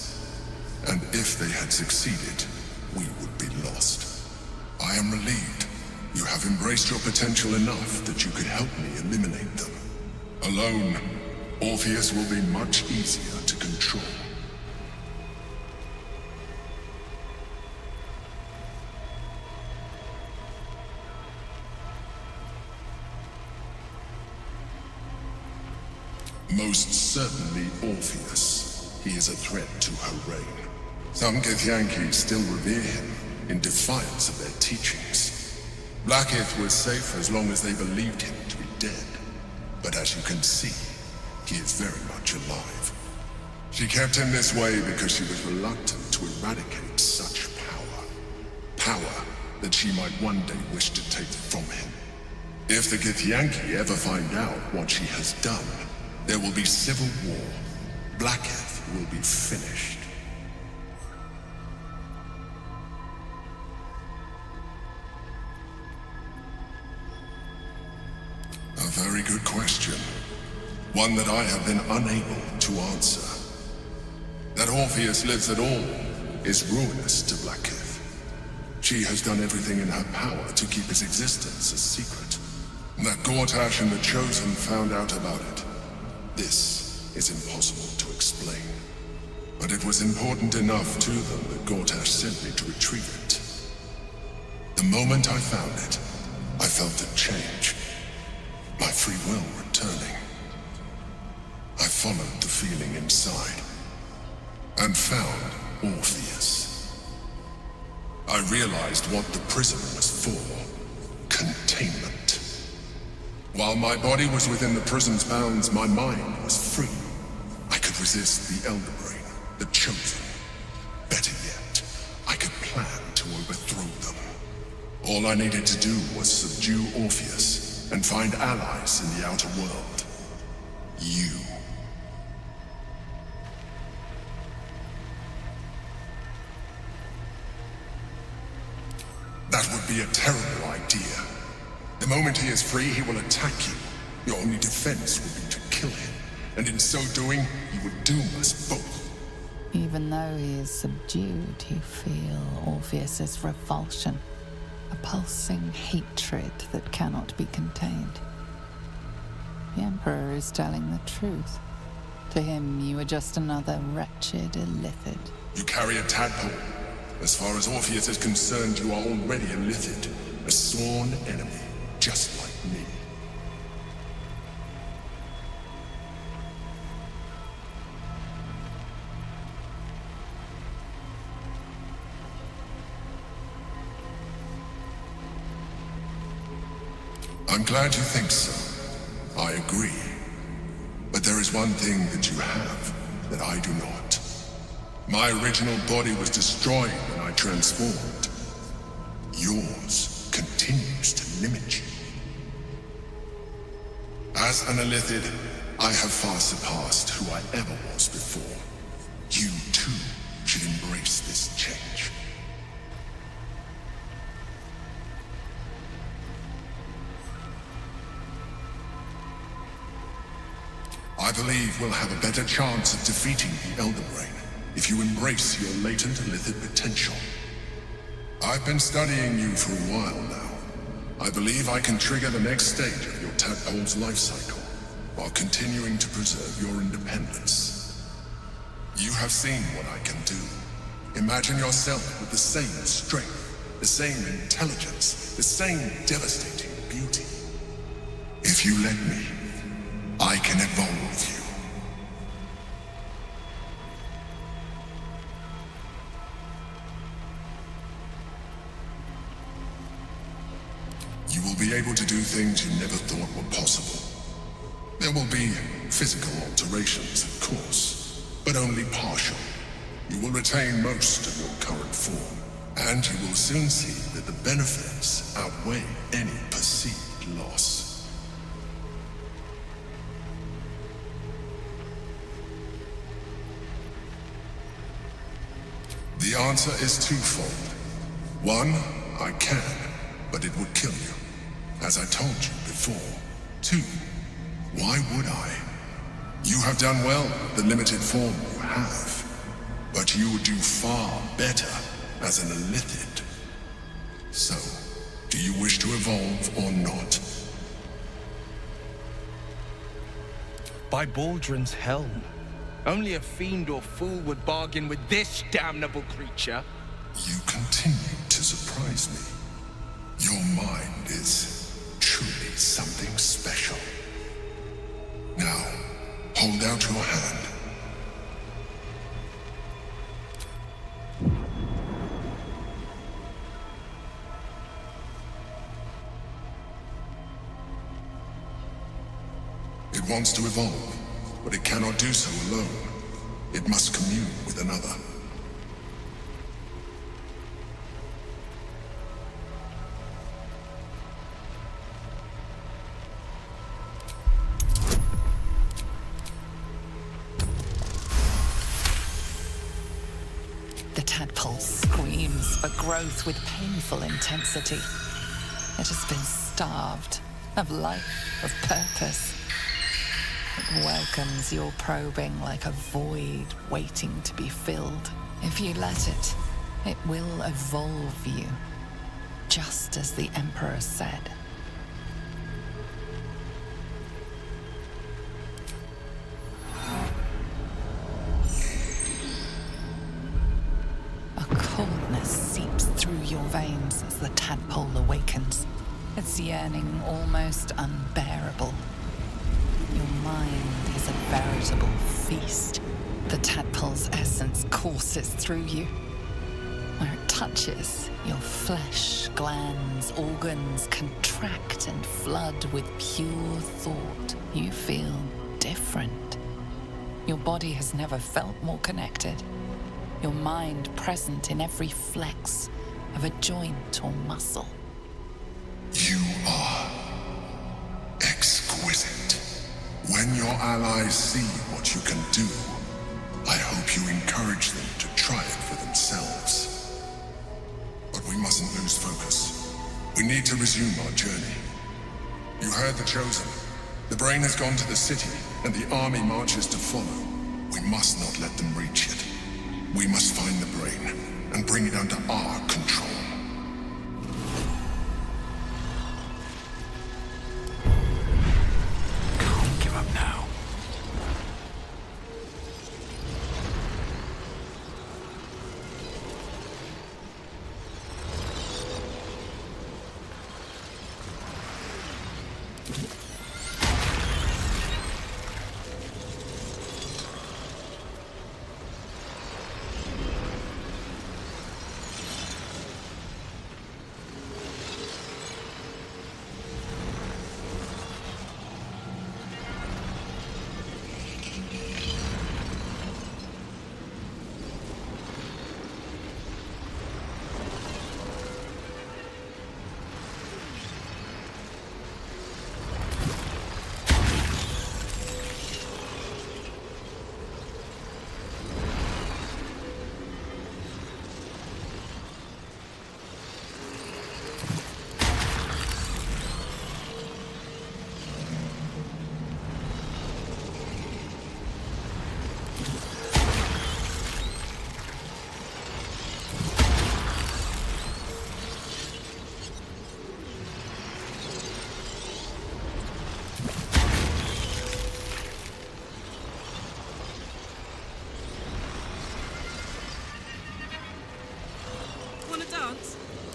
And if they had succeeded, we would be lost. I am relieved. You have embraced your potential enough that you could help me eliminate them. Alone, Orpheus will be much easier to control. Most certainly Orpheus. He is a threat to her reign. Some Githyanki still revere him in defiance of their teachings. Blackith was safe as long as they believed him to be dead. But as you can see, he is very much alive. She kept him this way because she was reluctant to eradicate such power. Power that she might one day wish to take from him. If the Githyanki ever find out what she has done, there will be civil war. Blackith will be finished. A very good question. One that I have been unable to answer. That Orpheus lives at all is ruinous to Blackith. She has done everything in her power to keep his existence a secret. That Gortash and the Chosen found out about it. This is impossible to explain. But it was important enough to them that Gortash sent me to retrieve it. The moment I found it, I felt a change. My free will returning. I followed the feeling inside, and found Orpheus. I realized what the prison was for. Containment. While my body was within the prison's bounds, my mind was free. I could resist the Elder Brain, the Chosen. Better yet, I could plan to overthrow them. All I needed to do was subdue Orpheus and find allies in the outer world. You. That would be a terrible idea. The moment he is free, he will attack you. Your only defense will be to kill him, and in so doing, he would doom us both. Even though he is subdued, you feel Orpheus's revulsion, a pulsing hatred that cannot be contained. The Emperor is telling the truth. To him, you are just another wretched illithid. You carry a tadpole. As far as Orpheus is concerned, you are already a illithid, a sworn enemy. Just like me. I'm glad you think so. I agree. But there is one thing that you have that I do not. My original body was destroyed when I transformed. Yours continues to limit you. As an illithid, I have far surpassed who I ever was before. You, too, should embrace this change. I believe we'll have a better chance of defeating the Elder Brain if you embrace your latent illithid potential. I've been studying you for a while now. I believe I can trigger the next stage of your tadpole's life cycle, while continuing to preserve your independence. You have seen what I can do. Imagine yourself with the same strength, the same intelligence, the same devastating beauty. If you let me, I can evolve you. You will be able to do things you never thought were possible. There will be physical alterations, of course, but only partial. You will retain most of your current form, and you will soon see that the benefits outweigh any perceived loss. The answer is twofold. One, I can, but it would kill you, as I told you before. Two, why would I? You have done well with the limited form you have, but you would do far better as an illithid. So, do you wish to evolve or not? By Baldrin's helm. Only a fiend or fool would bargain with this damnable creature. You continue to surprise me. Your mind is truly something special. Now, hold out your hand. It wants to evolve, but it cannot do so alone. It must commune with another. The tadpole screams for growth with painful intensity. It has been starved of life, of purpose. It welcomes your probing like a void waiting to be filled. If you let it, it will evolve you, just as the Emperor said. A coldness seeps through your veins as the tadpole awakens, its yearning almost unbearable. Your mind is a veritable feast. The tadpole's essence courses through you. Where it touches, your flesh, glands, organs contract and flood with pure thought. You feel different. Your body has never felt more connected. Your mind present in every flex of a joint or muscle. You are exquisite. When your allies see what you can do, I hope you encourage them to try it for themselves. But we mustn't lose focus. We need to resume our journey. You heard the Chosen. The brain has gone to the city, and the army marches to follow. We must not let them reach it. We must find the brain and bring it under our control. Can't give up now.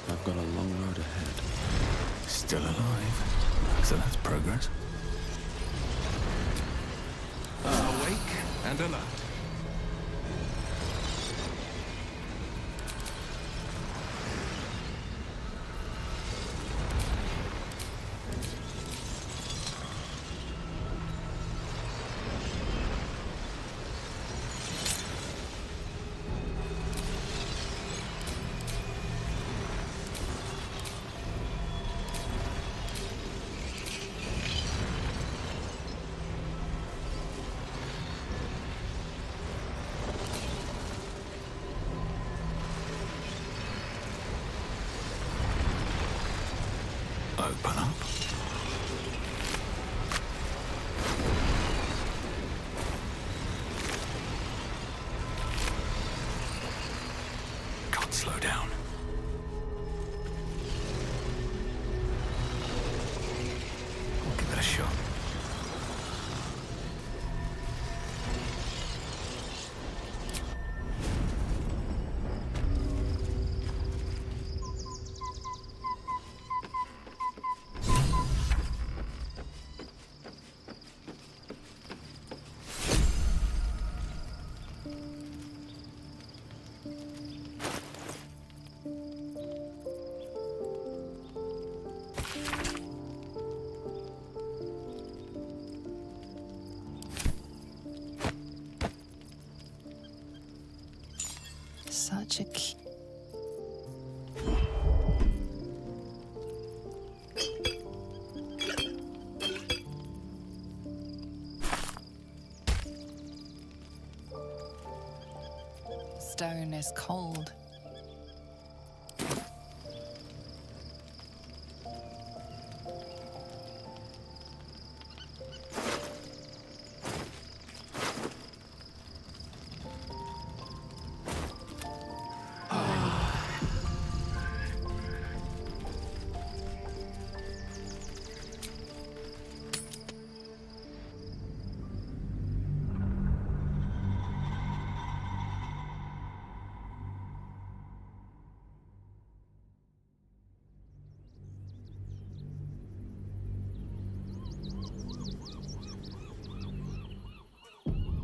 I've got a long road ahead. Still alive, so that's progress. Awake and alert. open up. Can't slow down. I'll give it a shot. Such a cute... Stone is cold.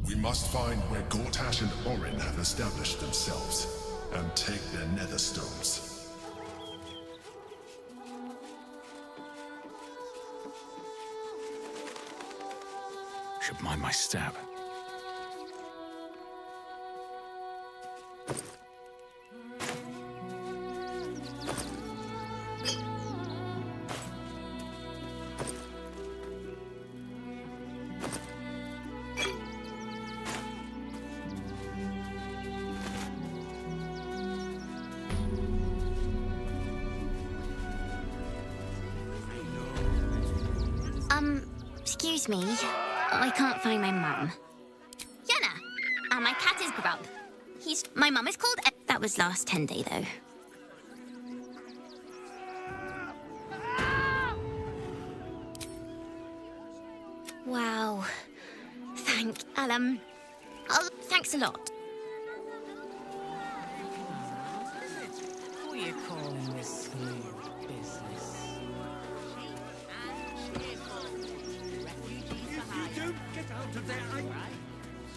We must find where Gortash and Orin have established themselves, and take their nether stones. Should mind my step. Excuse me. I can't find my mum. Yenna! My cat is Grub. My mum is called... That was last 10 day, though. Wow. Thanks a lot. Who are you calling this new business?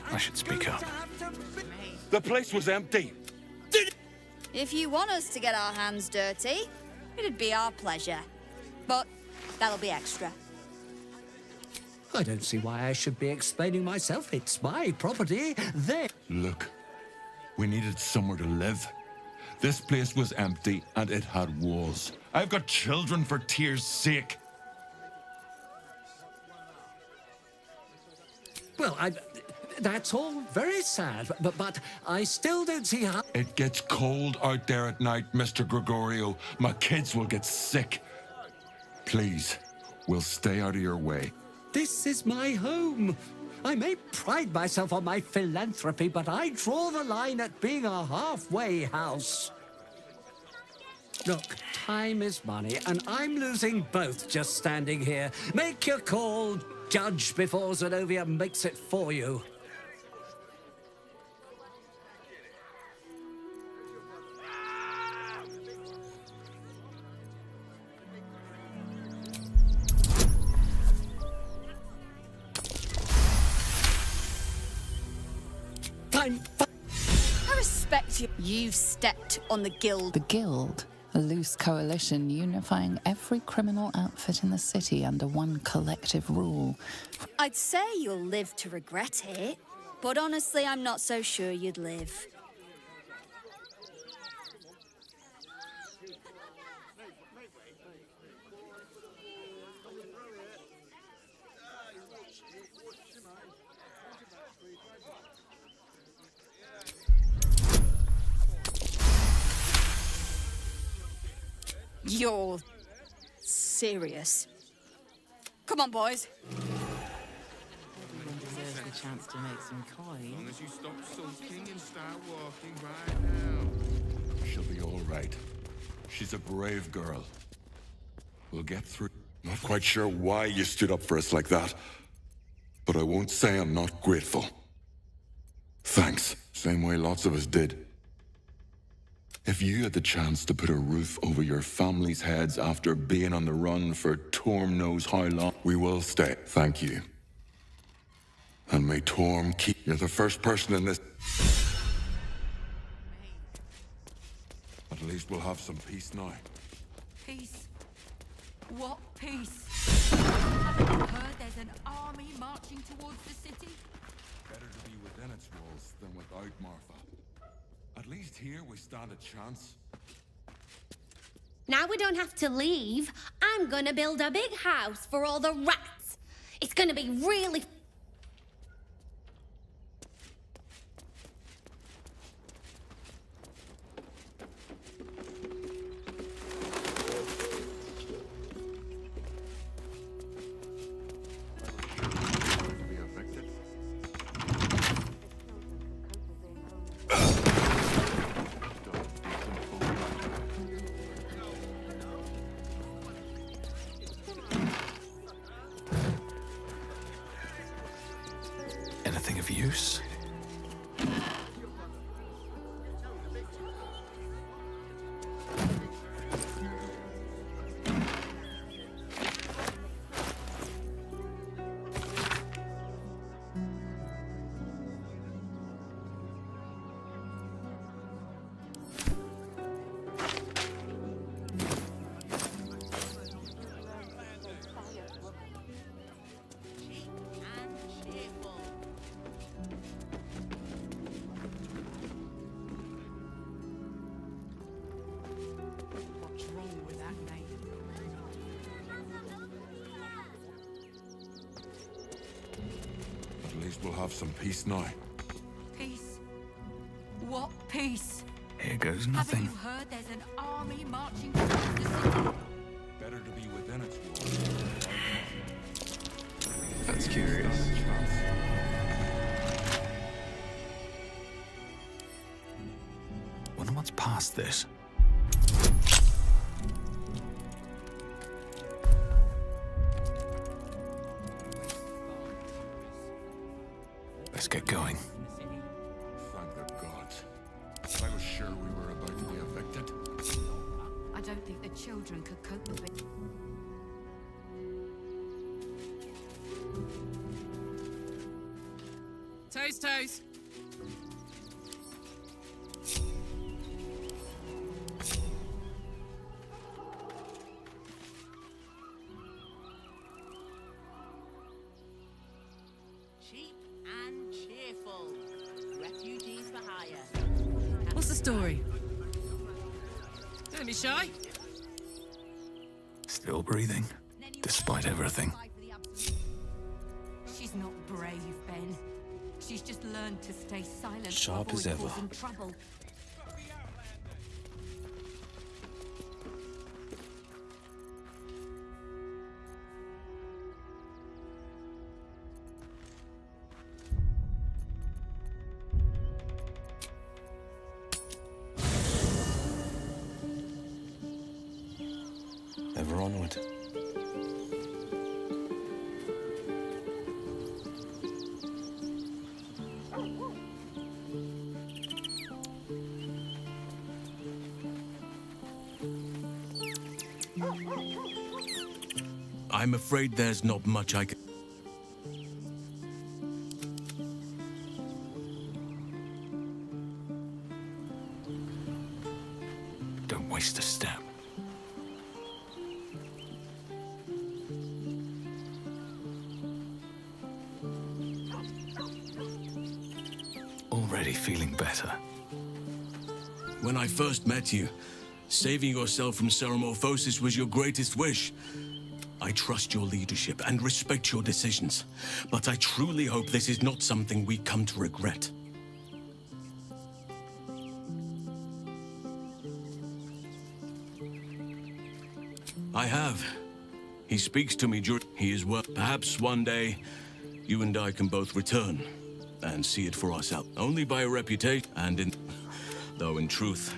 I should speak up. The place was empty. If you want us to get our hands dirty, it'd be our pleasure. But that'll be extra. I don't see why I should be explaining myself. It's my property. There. Look, we needed somewhere to live. This place was empty and it had walls. I've got children for tears' sake. Well, that's all very sad, but I still don't see how... It gets cold out there at night, Mr. Gregorio. My kids will get sick. Please, we'll stay out of your way. This is my home. I may pride myself on my philanthropy, but I draw the line at being a halfway house. Look, time is money, and I'm losing both just standing here. Make your call, judge, before Zenobia makes it for you. I respect you. You've stepped on the Guild. The Guild, a loose coalition unifying every criminal outfit in the city under one collective rule. I'd say you'll live to regret it, but honestly, I'm not so sure you'd live. You're serious. Come on, boys. Everyone deserves the chance to make some coin. As long as you stop sulking and start walking right now. She'll be all right. She's a brave girl. We'll get through. Not quite sure why you stood up for us like that, but I won't say I'm not grateful. Thanks, same way lots of us did. If you had the chance to put a roof over your family's heads after being on the run for Torm knows how long, we will stay. Thank you. And may Torm keep... You're the first person in this... At least we'll have some peace now. Peace? What peace? Haven't you heard there's an army marching towards the city? Better to be within its walls than without, Martha. At least here we stand a chance. Now we don't have to leave. I'm gonna build a big house for all the rats. It's gonna be really... Anything of use? What's wrong with that name? At least we'll have some peace now. Peace? What peace? Here goes Haven't nothing. you heard there's an army marching towards the city? Better to be within its walls. That's curious. Wonder what's past this. Let's get going. Thank the gods. I was sure we were about to be evicted. I don't think the children could cope with it. Toes, toes. Cheap and cheerful. Refugees for hire. What's the story? Don't be shy. Still breathing, despite everything. She's not brave, Ben. She's just learned to stay silent. Sharp to as avoid ever. causing trouble. Ever onward. I'm afraid there's not much I can... Don't waste a step. Already feeling better. When I first met you, saving yourself from Ceramorphosis was your greatest wish. I trust your leadership and respect your decisions, but I truly hope this is not something we come to regret. I have. He speaks to me during... He is well. Perhaps one day, you and I can both return and see it for ourselves. Only by a reputation and in... Though in truth,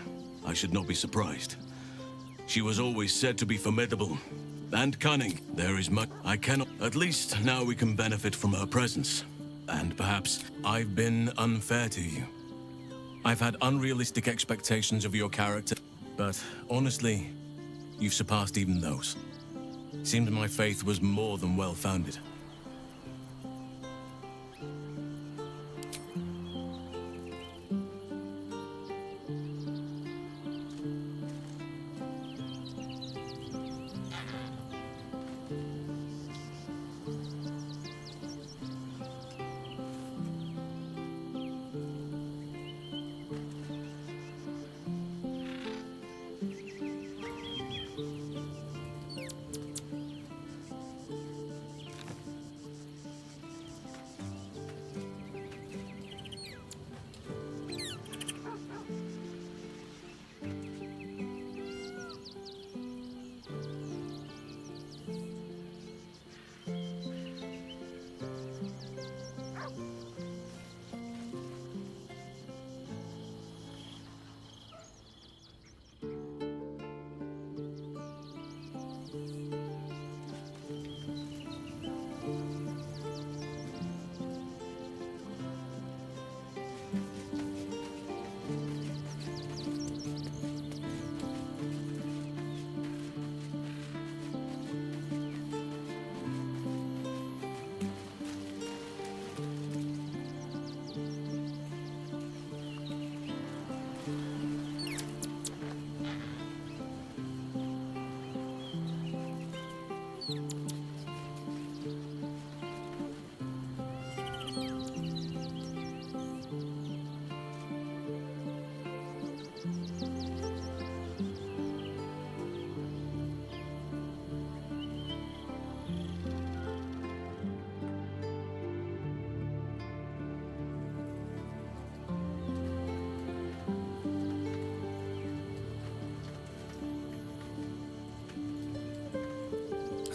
I should not be surprised. She was always said to be formidable and cunning. There is much I cannot... At least now we can benefit from her presence. And perhaps I've been unfair to you. I've had unrealistic expectations of your character, but honestly, you've surpassed even those. Seemed my faith was more than well-founded.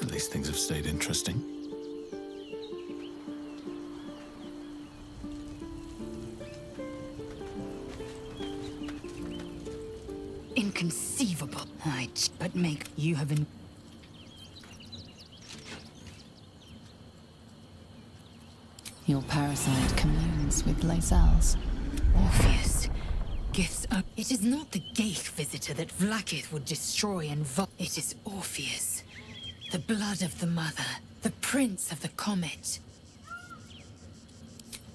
At least things have stayed interesting. Inconceivable. But make you have been... Your parasite communes with Lae'zel's. Orpheus. Gifts are... It is not the Geich visitor that Vlaakith would destroy and It is Orpheus. The blood of the mother. The prince of the comet.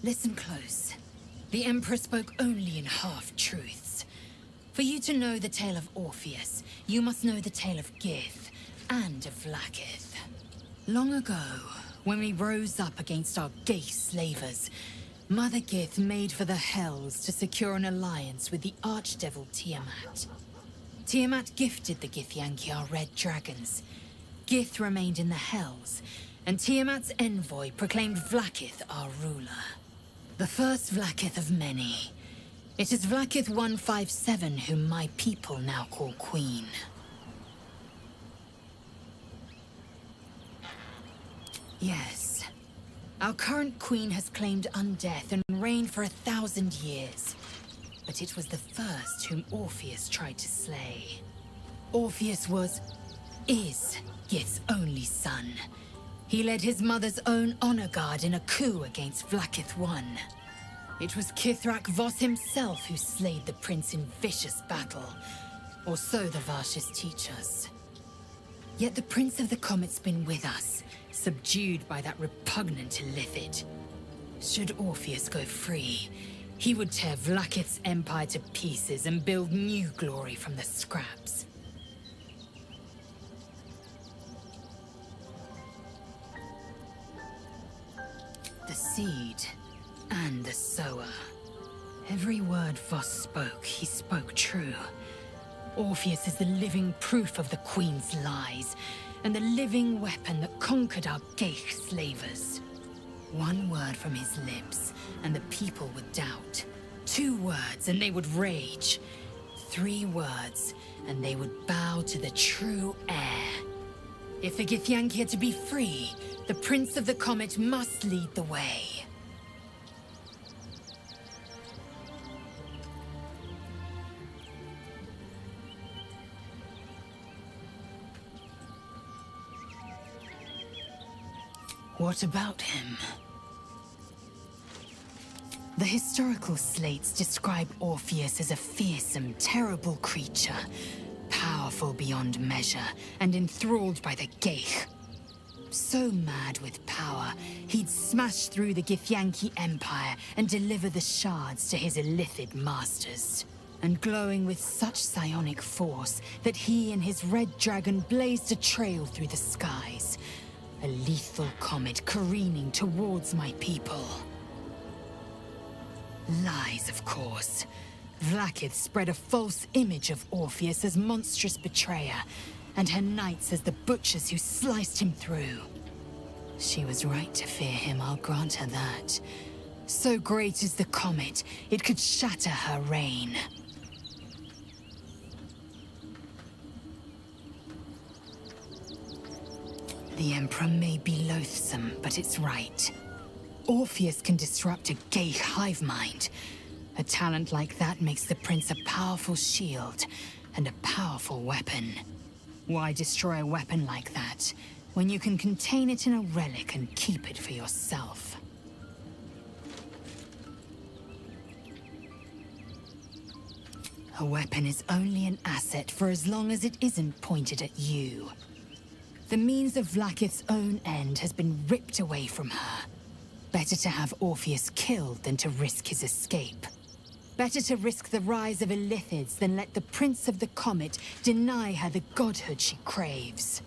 Listen close. The Emperor spoke only in half-truths. For you to know the tale of Orpheus, you must know the tale of Gith and of Vlaakith. Long ago, when we rose up against our Geich slavers, Mother Gith made for the Hells to secure an alliance with the archdevil Tiamat. Tiamat gifted the Githyanki our red dragons. Gith remained in the Hells, and Tiamat's envoy proclaimed Vlaakith our ruler. The first Vlaakith of many. It is Vlaakith 157 whom my people now call Queen. Yes. Our current queen has claimed undeath and reigned for 1,000 years. But it was the first whom Orpheus tried to slay. Orpheus is Gith's only son. He led his mother's own honor guard in a coup against Vlaakith I. It was Kithrak Voss himself who slayed the prince in vicious battle, or so the Varshas teach us. Yet the Prince of the Comet's been with us, subdued by that repugnant Illithid. Should Orpheus go free, he would tear Vlaakith's empire to pieces and build new glory from the scraps. The seed and the sower. Every word Voss spoke, he spoke true. Orpheus is the living proof of the Queen's lies, and the living weapon that conquered our Geich slavers. One word from his lips, and the people would doubt. 2 words, and they would rage. 3 words, and they would bow to the true heir. If the Githyanki are to be free, the Prince of the Comet must lead the way. What about him? The historical slates describe Orpheus as a fearsome, terrible creature, powerful beyond measure, and enthralled by the Geich. So mad with power, he'd smash through the Githyanki Empire and deliver the shards to his illithid masters. And glowing with such psionic force that he and his red dragon blazed a trail through the skies. A lethal comet careening towards my people. Lies, of course. Vlaakith spread a false image of Orpheus as monstrous betrayer, and her knights as the butchers who sliced him through. She was right to fear him, I'll grant her that. So great is the comet, it could shatter her reign. The Emperor may be loathsome, but it's right. Orpheus can disrupt a Geich hive mind. A talent like that makes the Prince a powerful shield and a powerful weapon. Why destroy a weapon like that, when you can contain it in a relic and keep it for yourself? A weapon is only an asset for as long as it isn't pointed at you. The means of Vlaakith's own end has been ripped away from her. Better to have Orpheus killed than to risk his escape. Better to risk the rise of illithids than let the Prince of the Comet deny her the godhood she craves.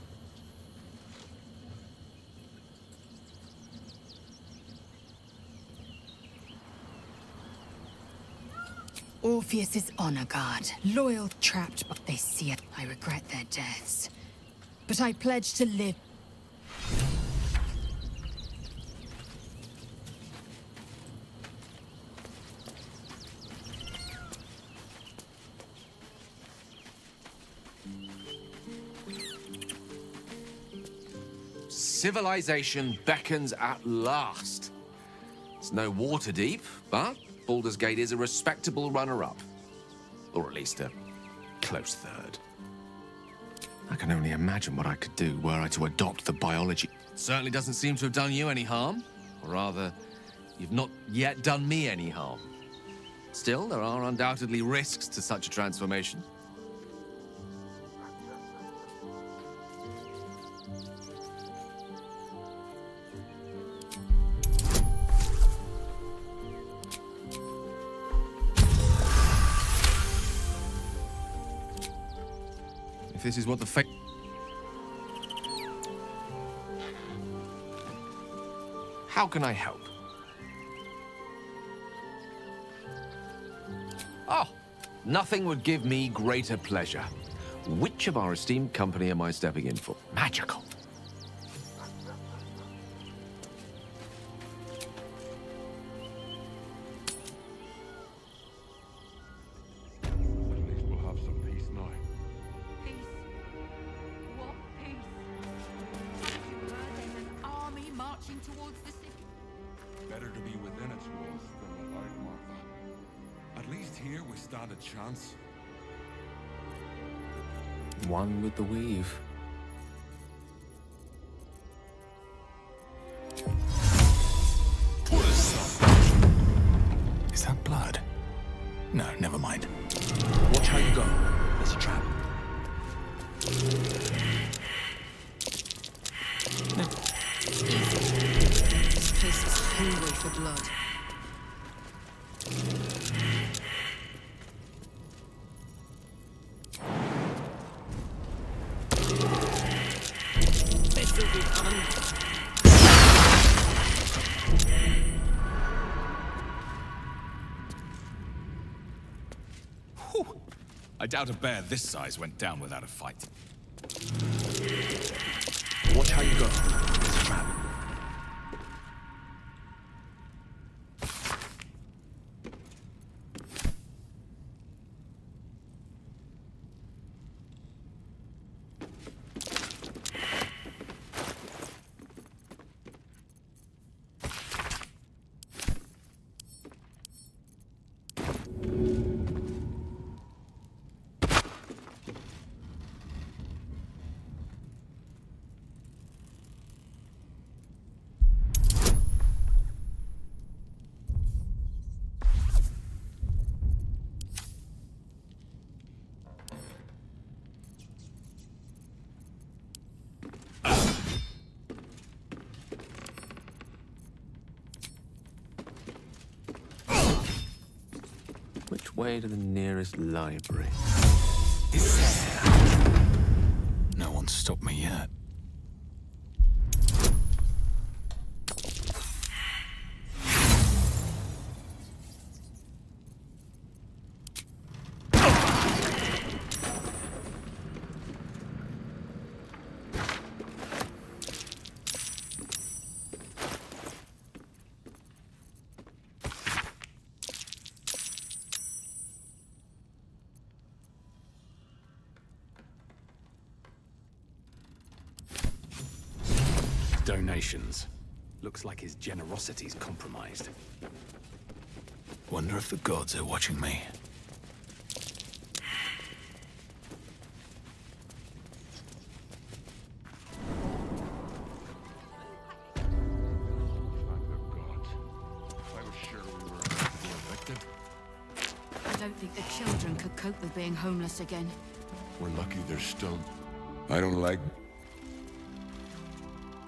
Orpheus's honor guard, loyal, trapped, but they see it. I regret their deaths. But I pledge to live. Civilization beckons at last. It's no Waterdeep, but Baldur's Gate is a respectable runner-up. Or at least a close third. I can only imagine what I could do were I to adopt the biology. It certainly doesn't seem to have done you any harm. Or rather, you've not yet done me any harm. Still, there are undoubtedly risks to such a transformation. If this is what the fate... How can I help? Oh, nothing would give me greater pleasure. Which of our esteemed company am I stepping in for? Magical. Better to be within its walls than without, Martha. At least here we stand a chance. One with the weave. Is that blood? No, never mind. Watch how you go. There's a trap. This place is hungry for blood. This will be fun. I doubt a bear this size went down without a fight. Watch how you go. There's a trap. Which way to the nearest library? No one's stopped me yet. Donations. Looks like his generosity's compromised. Wonder if the gods are watching me. I don't think the children could cope with being homeless again. We're lucky they're still... I don't like...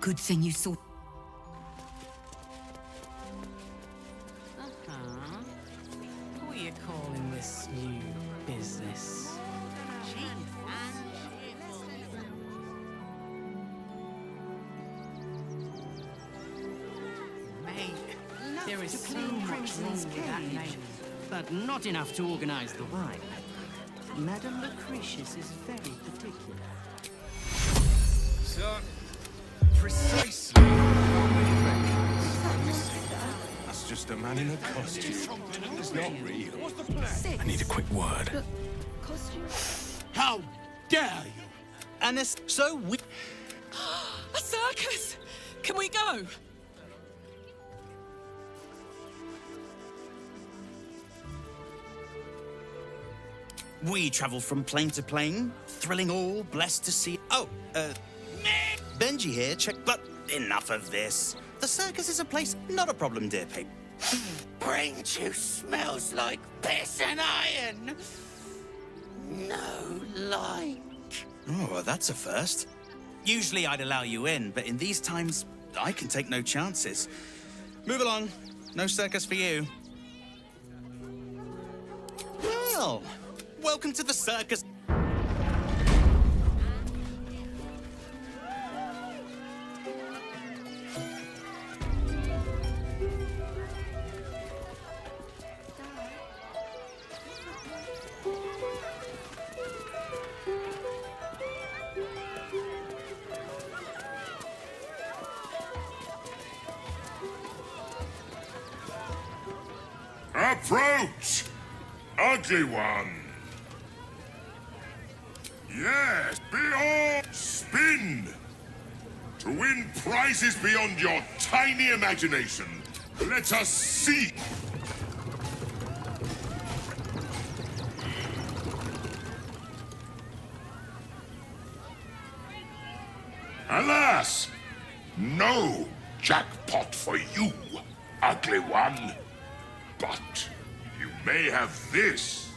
Good thing you saw. What are you calling this new business? Cheap and cheerful. Mate, there is so clean much wrong Crimson's with that cage. name, but not enough to organize the wine. Madame Lucretius is very particular. So, precisely how many records are missing? That's just a man in a costume. It's not real. What's the plan? I need a quick word. How dare you? And it's so we... A circus! Can we go? We travel from plane to plane, thrilling all, blessed to see... Oh, Benji here, check... But enough of this. The circus is a place, not a problem, dear Pete. Brain juice smells like piss and iron. No like. Oh, well, that's a first. Usually I'd allow you in, but in these times, I can take no chances. Move along. No circus for you. Well, welcome to the circus. Approach! Ugly one! Yes, beyond spin! To win prizes beyond your tiny imagination, let us see! Alas! No jackpot for you, ugly one! But you may have this.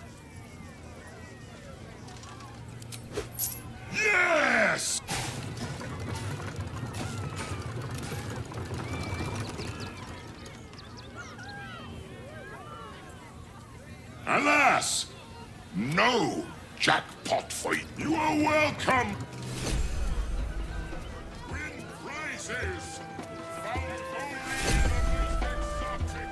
Yes! Alas! No jackpot for you. You are welcome. Win prizes. Found only in the most exotic.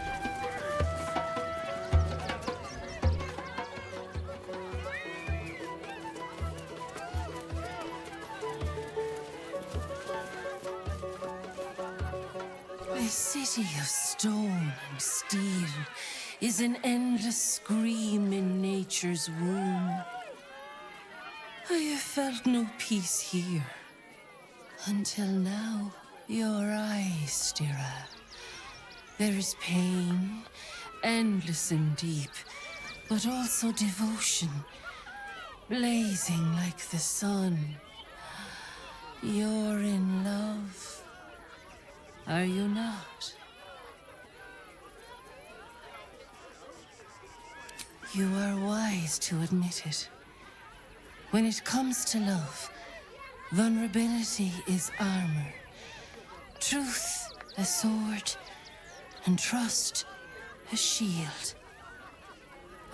This city of stone and steel is an endless scream in nature's womb. I have felt no peace here. Until now, your eyes stare at. There is pain, endless and deep, but also devotion, blazing like the sun. You're in love. Are you not? You are wise to admit it. When it comes to love, vulnerability is armor, truth a sword, and trust a shield.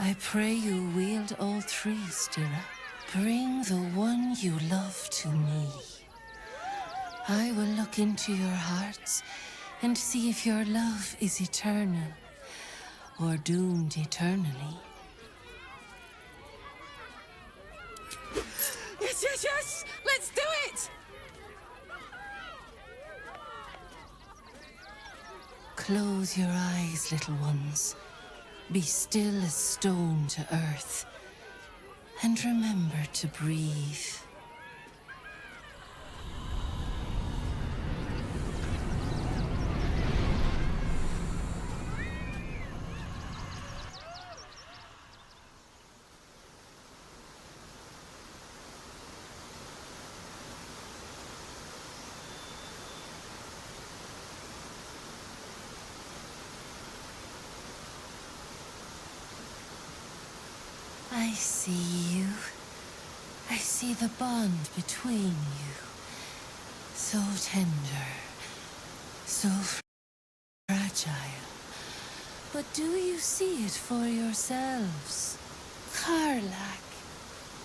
I pray you wield all three, Stira. Bring the one you love to me. I will look into your hearts and see if your love is eternal or doomed eternally. Yes, yes, yes! Let's do it! Close your eyes, little ones. Be still as stone to earth. And remember to breathe. I see you. I see the bond between you. So tender, so fragile. But do you see it for yourselves? Karlak.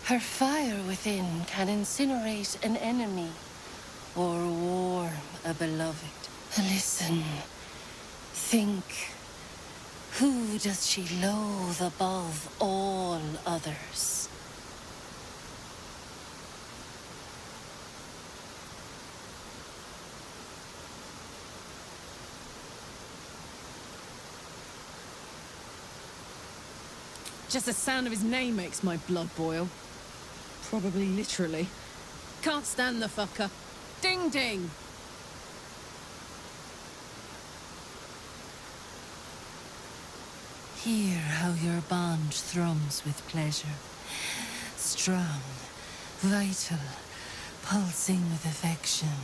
Her fire within can incinerate an enemy or warm a beloved. Listen. Think. Who does she loathe above all others? Just the sound of his name makes my blood boil. Probably literally. Can't stand the fucker. Ding ding! Hear how your bond thrums with pleasure. Strong, vital, pulsing with affection.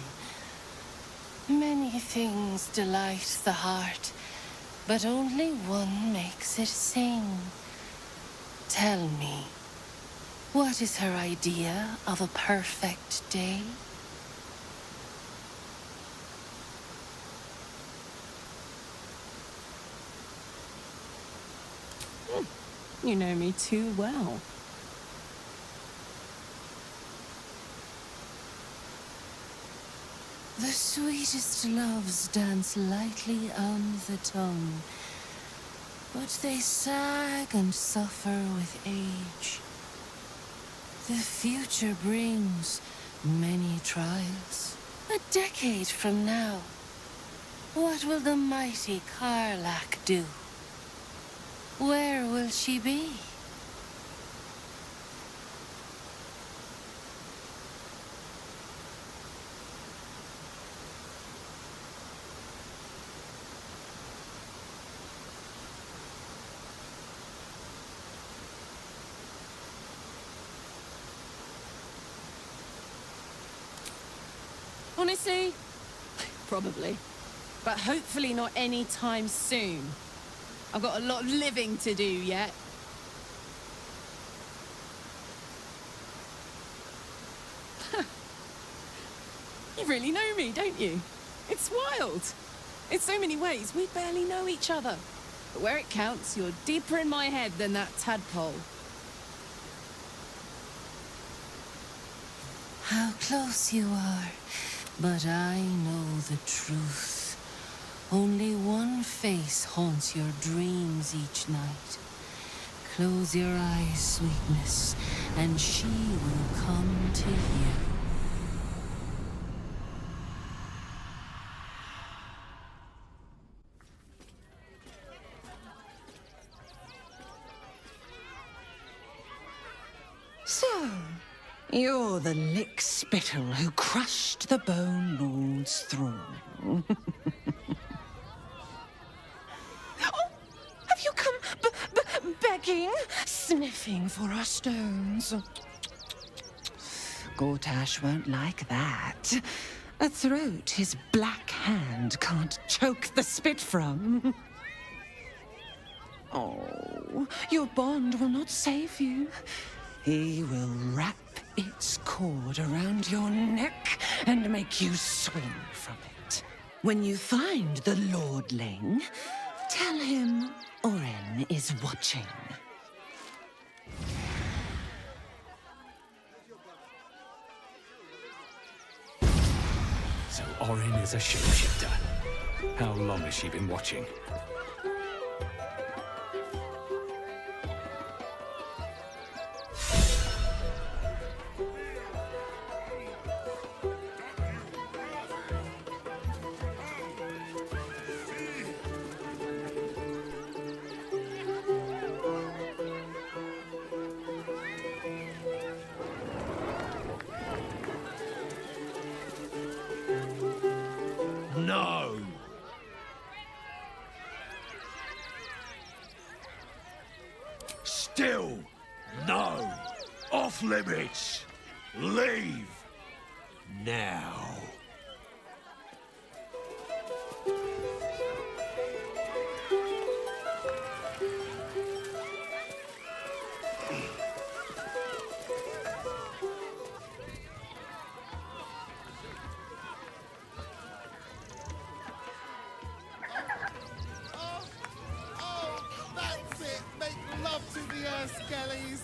Many things delight the heart, but only one makes it sing. Tell me, what is her idea of a perfect day? You know me too well. The sweetest loves dance lightly on the tongue, but they sag and suffer with age. The future brings many trials. A decade from now, what will the mighty Karlak do? Where will she be? Honestly, probably. But hopefully not anytime soon. I've got a lot of living to do yet. You really know me, don't you? It's wild. In so many ways, we barely know each other. But where it counts, you're deeper in my head than that tadpole. How close you are, but I know the truth. Only one face haunts your dreams each night. Close your eyes, sweetness, and she will come to you. So, you're the lick-spittle who crushed the Bone Lord's throne. Have you come begging, sniffing for our stones? Gortash won't like that. A throat his black hand can't choke the spit from. Oh, your bond will not save you. He will wrap its cord around your neck and make you swing from it. When you find the lordling, tell him Oren is watching. Orin is a shapeshifter. How long has she been watching? No! Still, no! Off limits! Leave! Now! That's it! Make love to the Skellies!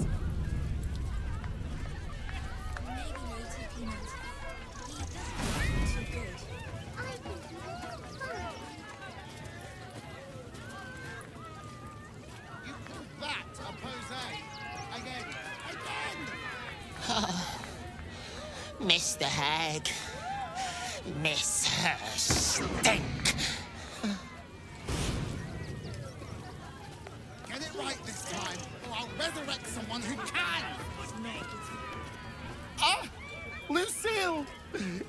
Maybe later, Peanut. He doesn't look too good. I think he looks fine. You call that a pose? Again! Again! Miss the hag. Miss her stink. Get it right this time, or I'll resurrect someone who can! Ah! Lucille!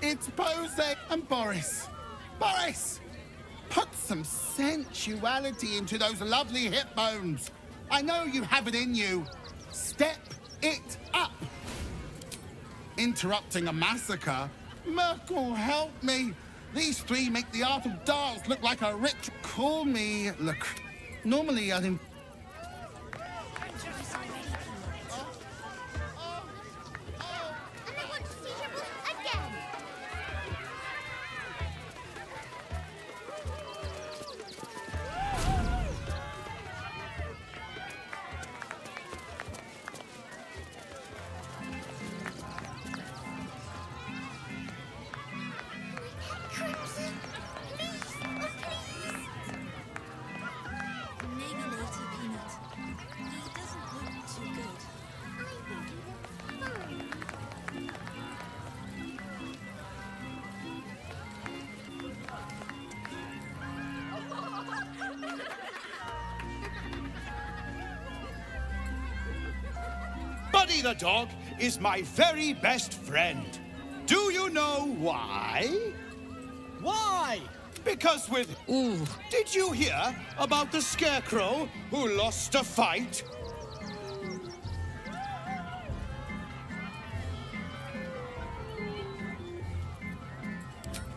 It's Pose and Boris. Boris! Put some sensuality into those lovely hip bones. I know you have it in you. Step it up. Interrupting a massacre? Merkel, help me. These three make the art of dance look like a rich... Call me... Look, normally I'd... And I want to see him again. Crimson, please, oh please. Maybe later, Peanut. He doesn't look too good. I think he looks fine. Buddy the dog is my very best friend. Do you know why? Why? Because with... Ooh. Did you hear about the scarecrow who lost a fight?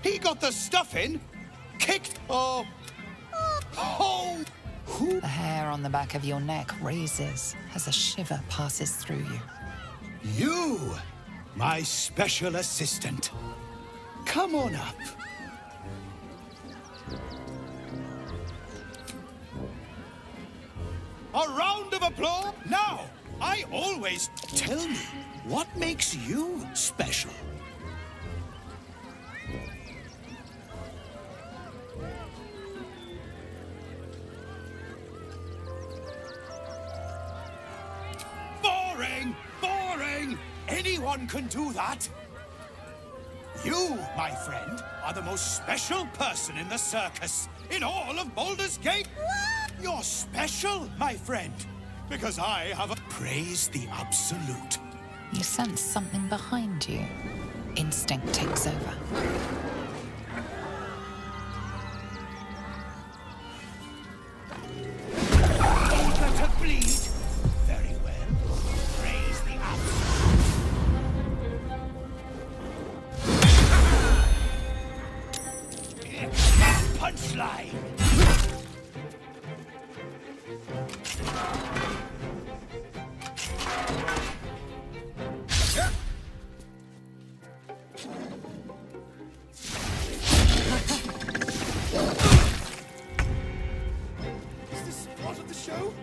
He got the stuffing, kicked... Oh. Oh! The hair on the back of your neck raises as a shiver passes through you. You, my special assistant. Come on up. A round of applause. Now, I always tell me, what makes you special? Boring! Boring! Anyone can do that. You, my friend, are the most special person in the circus, in all of Baldur's Gate. What? You're special, my friend, because I have a... Praise the absolute. You sense something behind you. Instinct takes over. Eager to bleed? Very well. Praise the absolute. Punchline! Is this part of the show?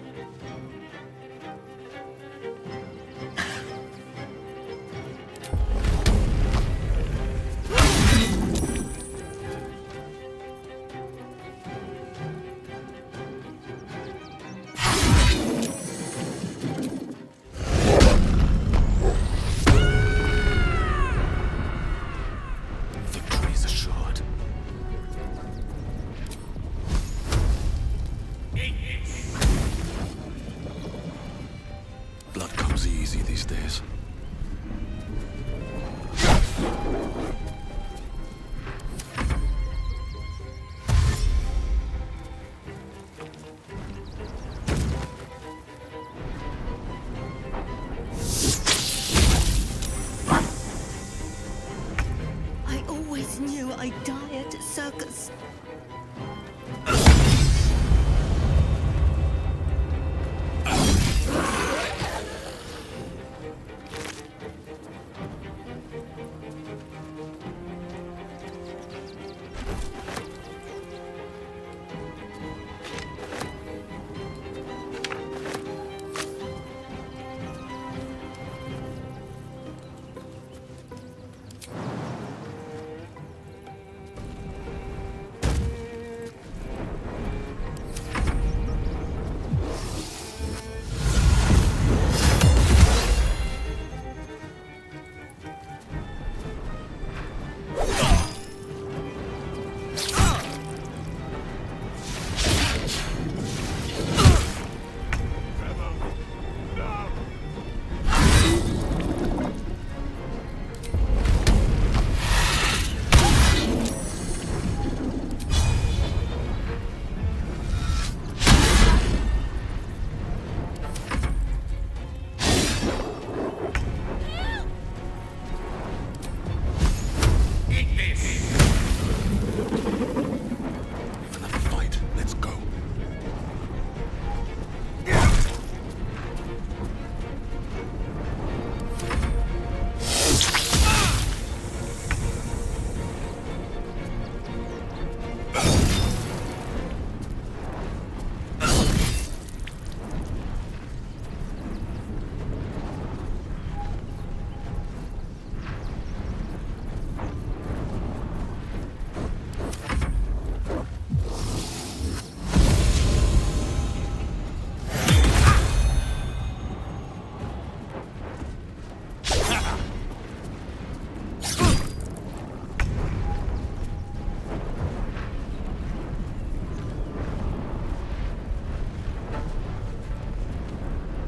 I die at a circus.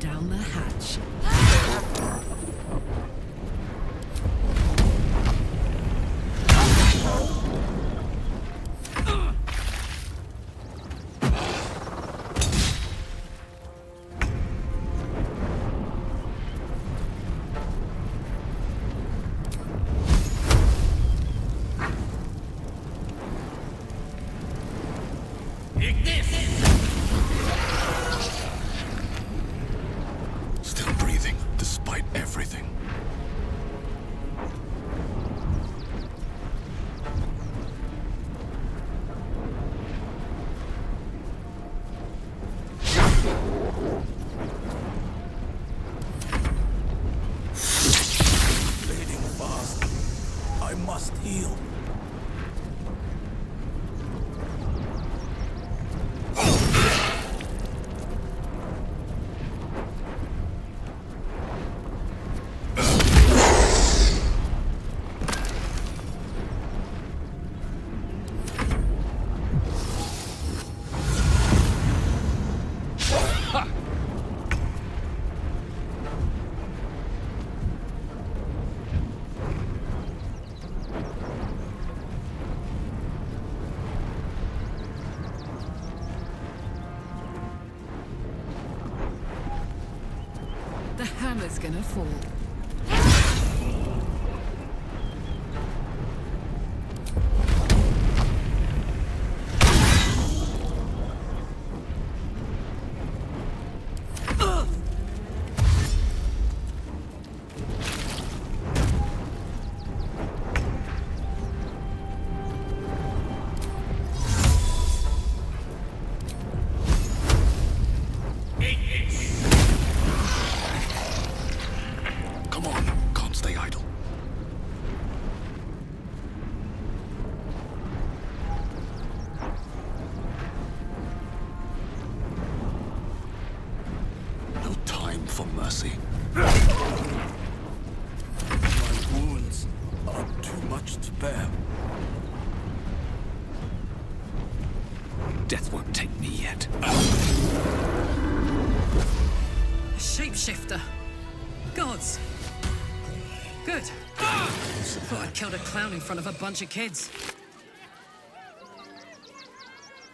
Down the hatch. Still breathing, despite everything. Bleeding fast. I must heal. The hammer's gonna fall. Come on, can't stay idle. No time for mercy. My wounds are too much to bear. Death won't take me yet. A shapeshifter. Gods. Good. Thought I'd killed a clown in front of a bunch of kids.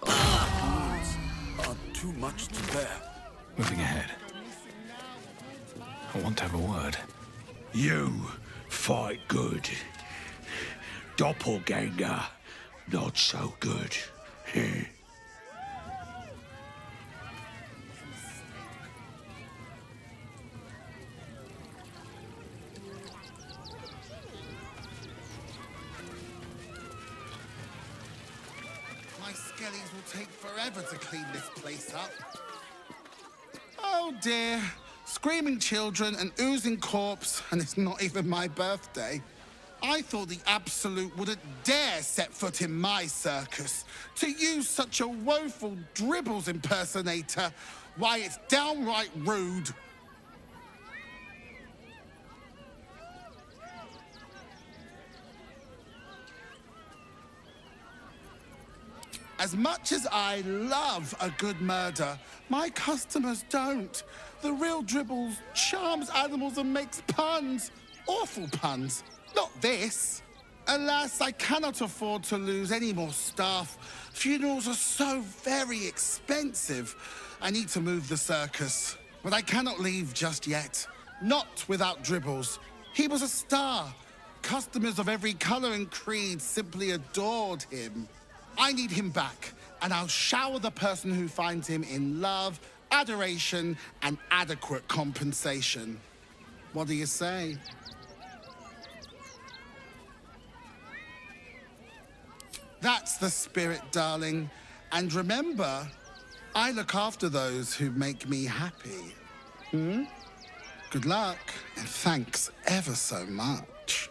Wounds are too much to bear. Moving ahead. I want to have a word. You fight good. doppelganger. Not so good. My skellies will take forever to clean this place up. Oh dear. Screaming children, an oozing corpse, and it's not even my birthday. I thought the Absolute wouldn't dare set foot in my circus. To use such a woeful Dribbles impersonator, why, it's downright rude. As much as I love a good murder, my customers don't. The real Dribbles charms animals and makes puns. Awful puns. Not this. Alas, I cannot afford to lose any more staff. Funerals are so very expensive. I need to move the circus, but I cannot leave just yet. Not without Dribbles. He was a star. Customers of every color and creed simply adored him. I need him back, and I'll shower the person who finds him in love, adoration, and adequate compensation. What do you say? That's the spirit, darling. And remember, I look after those who make me happy. Good luck, and thanks ever so much.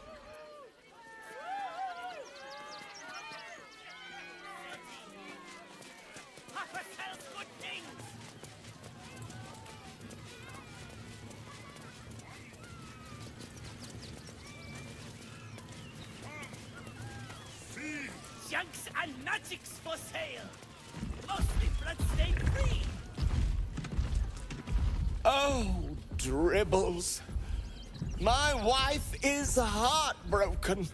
Junks and magics for sale. Mostly bloodstained green. Oh, Dribbles. My wife is heartbroken.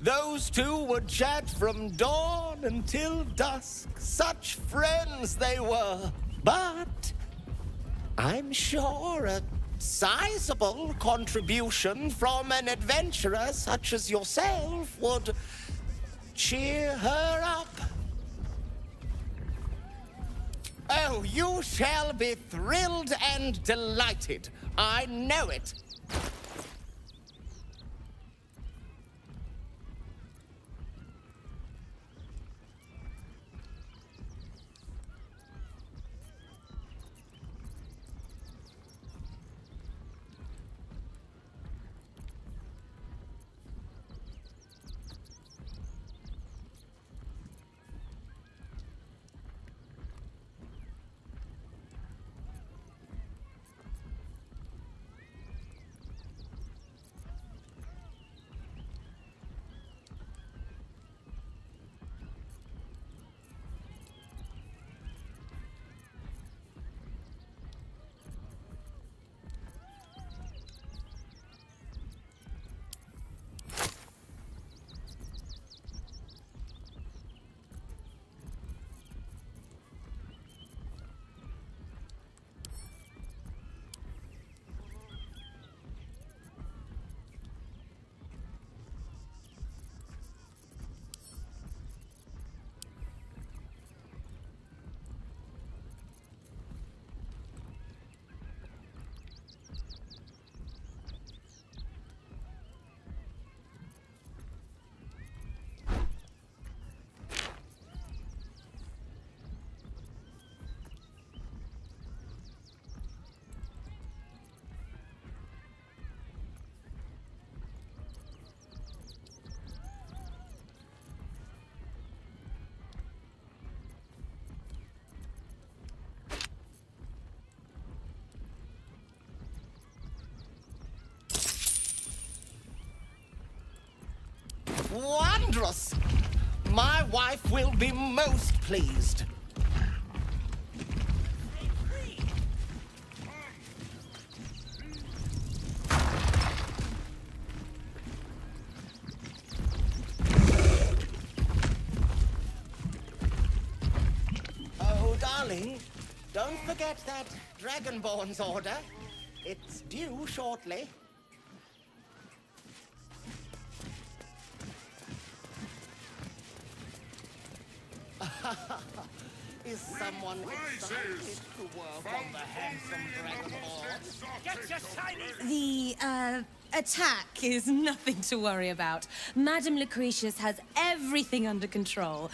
Those two would chat from dawn until dusk. Such friends they were. But I'm sure a sizable contribution from an adventurer such as yourself would cheer her up. Oh, you shall be thrilled and delighted. I know it. Wondrous! My wife will be most pleased. Oh, darling, don't forget that Dragonborn's order. It's due shortly. Is someone excited to work on the handsome dragonborn? Get your shinies! The, attack is nothing to worry about. Madame Lucretius has everything under control.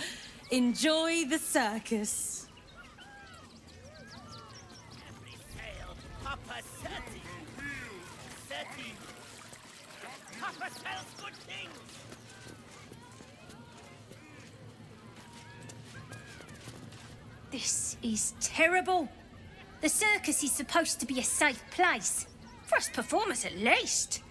Enjoy the circus. Every sail, Papa Seti. Seti. Papa sells good things. This is terrible. The circus is supposed to be a safe place. For us performers, at least.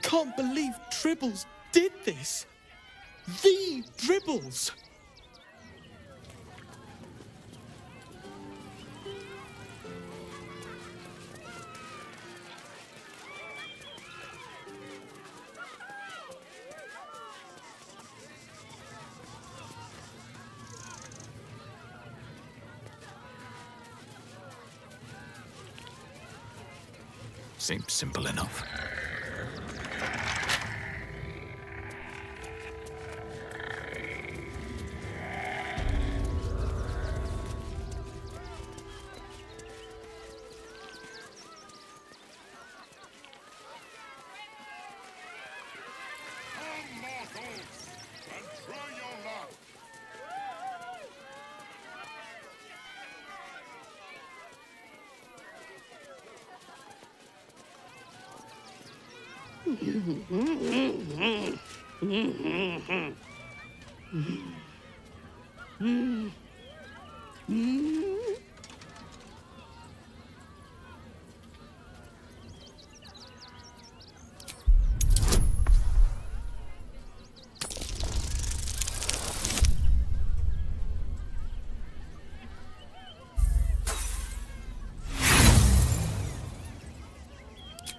Can't believe Dribbles did this. The Dribbles. Seems simple enough.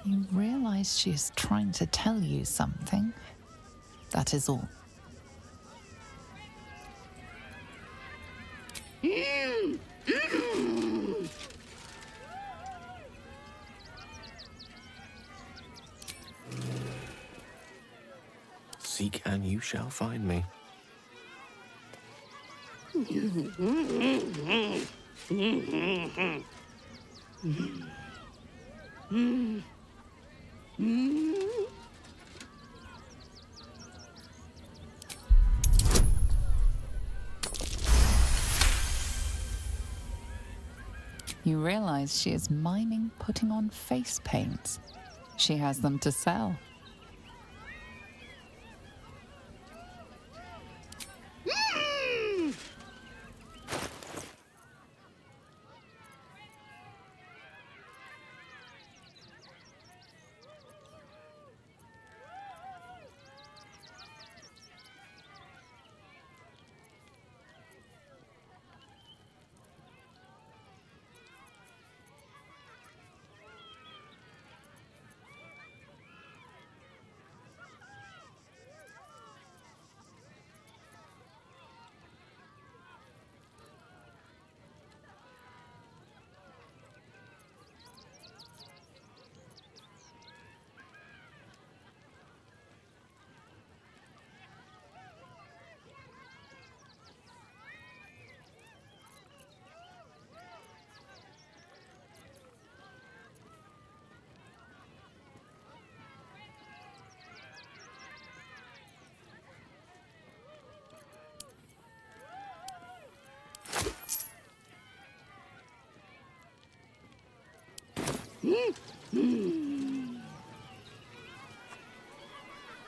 You realize she is trying to tell you something. That is all. Seek and you shall find me. You realize she is miming putting on face paints. She has them to sell.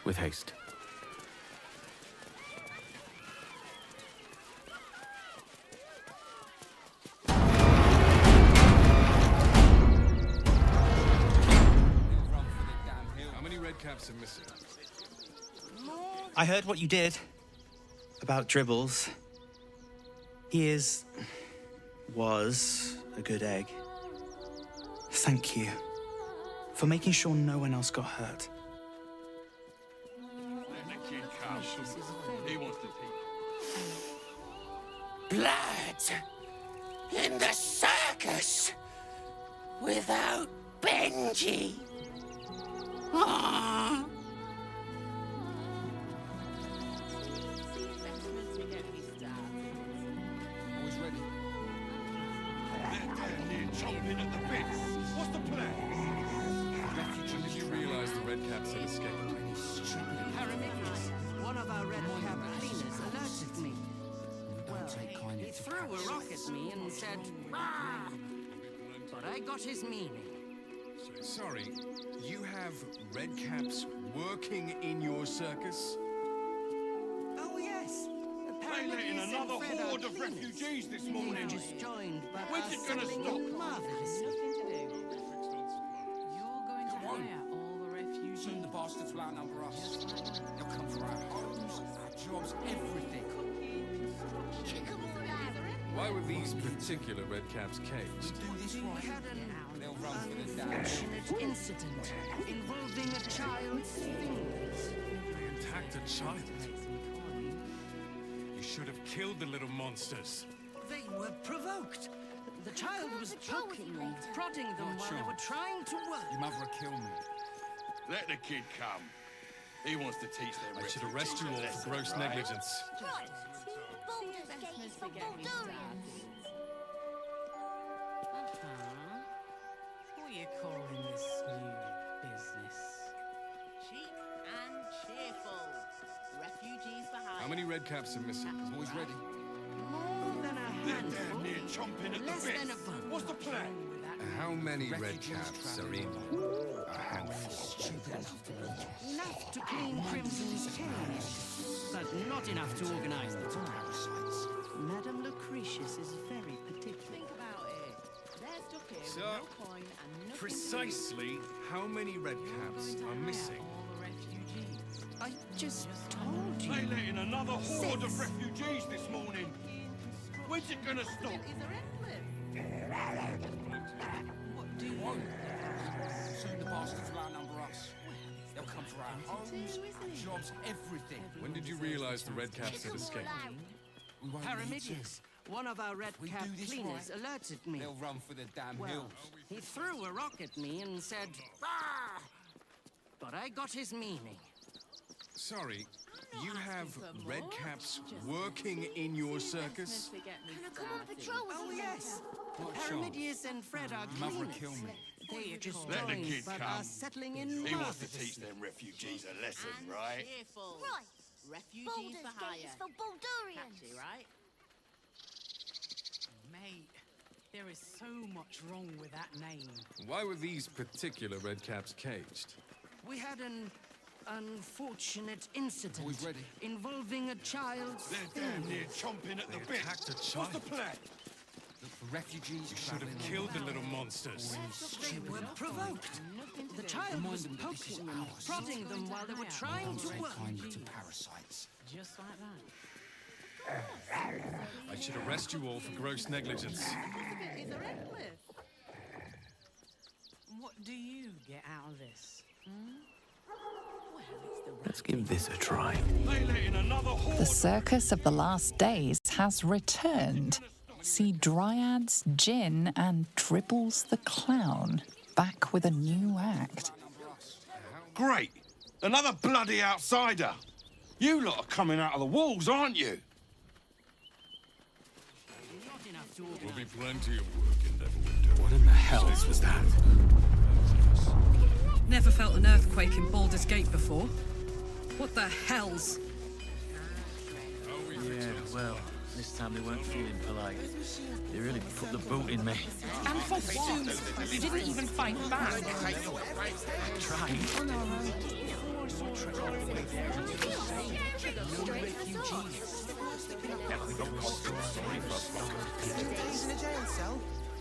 With haste. How many red caps are missing? I heard what you did about Dribbles. He was a good egg. Thank you for making sure no one else got hurt. Blood! in the circus without Benji. Aww. Always ready. They're down here chomping at the bits. What's the plan? When did you realize the Red Caps had escaped? Paramedics, one of our Red Cap cleaners alerted me. Well, he threw a rock at me and said, "Ah!" But I got his meaning. Sorry, you have Red Caps working in your circus? Oh, yes. They let in another horde of refugees this morning. Just joined, but When's it gonna stop? Marvelously. Soon the bastards will outnumber us. They'll come for our homes, our jobs, everything. Why were these particular Red Caps caged? They'll run for the damn Unfortunate incident involving a child's fingers. They attacked a child. You should have killed the little monsters. They were provoked. The child was poking them, prodding them while they were trying to work. Your mother will kill me. Let the kid come. He wants to teach them. I should arrest you all for gross negligence. Right. Baldur's Gate is for Baldurians. What are you calling this new business? Cheap and cheerful. Refugees for hire. How many Red Caps are missing? Boys ready? More than a They're handful. down here chomping at Less the than a bits. bunch. What's the plan? How many Red Caps are in a handful? Enough to clean Crimson's cage, but not enough to organize the parasites. Madame Lucretius is very particular. Think about it. They're stuck here with So, no coin and nothing. precisely how many Red Caps are missing? All the refugees. I just told you. They let in another horde of 6. refugees this morning. When's it gonna stop? Is there endless? What do you Soon the bastards will outnumber us. They'll come for our homes, our jobs, everything. When did you realize the Red Caps had escaped? We won't need Paramedics, one of our Red We Cap do this cleaners right. alerted me. They'll run for the damn Well, hills. he threw a rock at me and said, "Ah!" But I got his meaning. Sorry, you have Red Caps working in your circus? Can I come on patrol with Oh, you? yes. What Paramidius and Fred are Your mother will cleaners. kill me. They just Let the joined, kid but come. are settling in He wants to marvelously. teach them refugees a lesson, And right? cheerful. Right. Refugees Baldur's for Gate hire. is for Baldurians. Catchy, right? Mate, there is so much wrong with that name. Why were these particular Red Caps caged? We had an unfortunate incident Boys ready? involving a child's They're down here fingers. chomping at the They bits. attacked a What's child. the plan? Look for refugees. You should have killed the little monsters. They were provoked. The child was them that this is poking them, ours. prodding them while they were trying to work. Kindly to parasites. Just like that. I should arrest you all for gross negligence. Is there endless? What do you get out of this? Let's give this a try. They let in another horde. The Circus of the Last Days has returned. See Dryads, Jin, and Dribbles the Clown back with a new act. Great! Another bloody outsider! You lot are coming out of the walls, aren't you? Not enough to Will organize. be plenty of work in Neverwinter. What in the hells was that? Never felt an earthquake in Baldur's Gate before. What the hells? Yeah, well, this time they weren't feeling polite. They really put the boot in me. And for what? You didn't even fight back. I tried.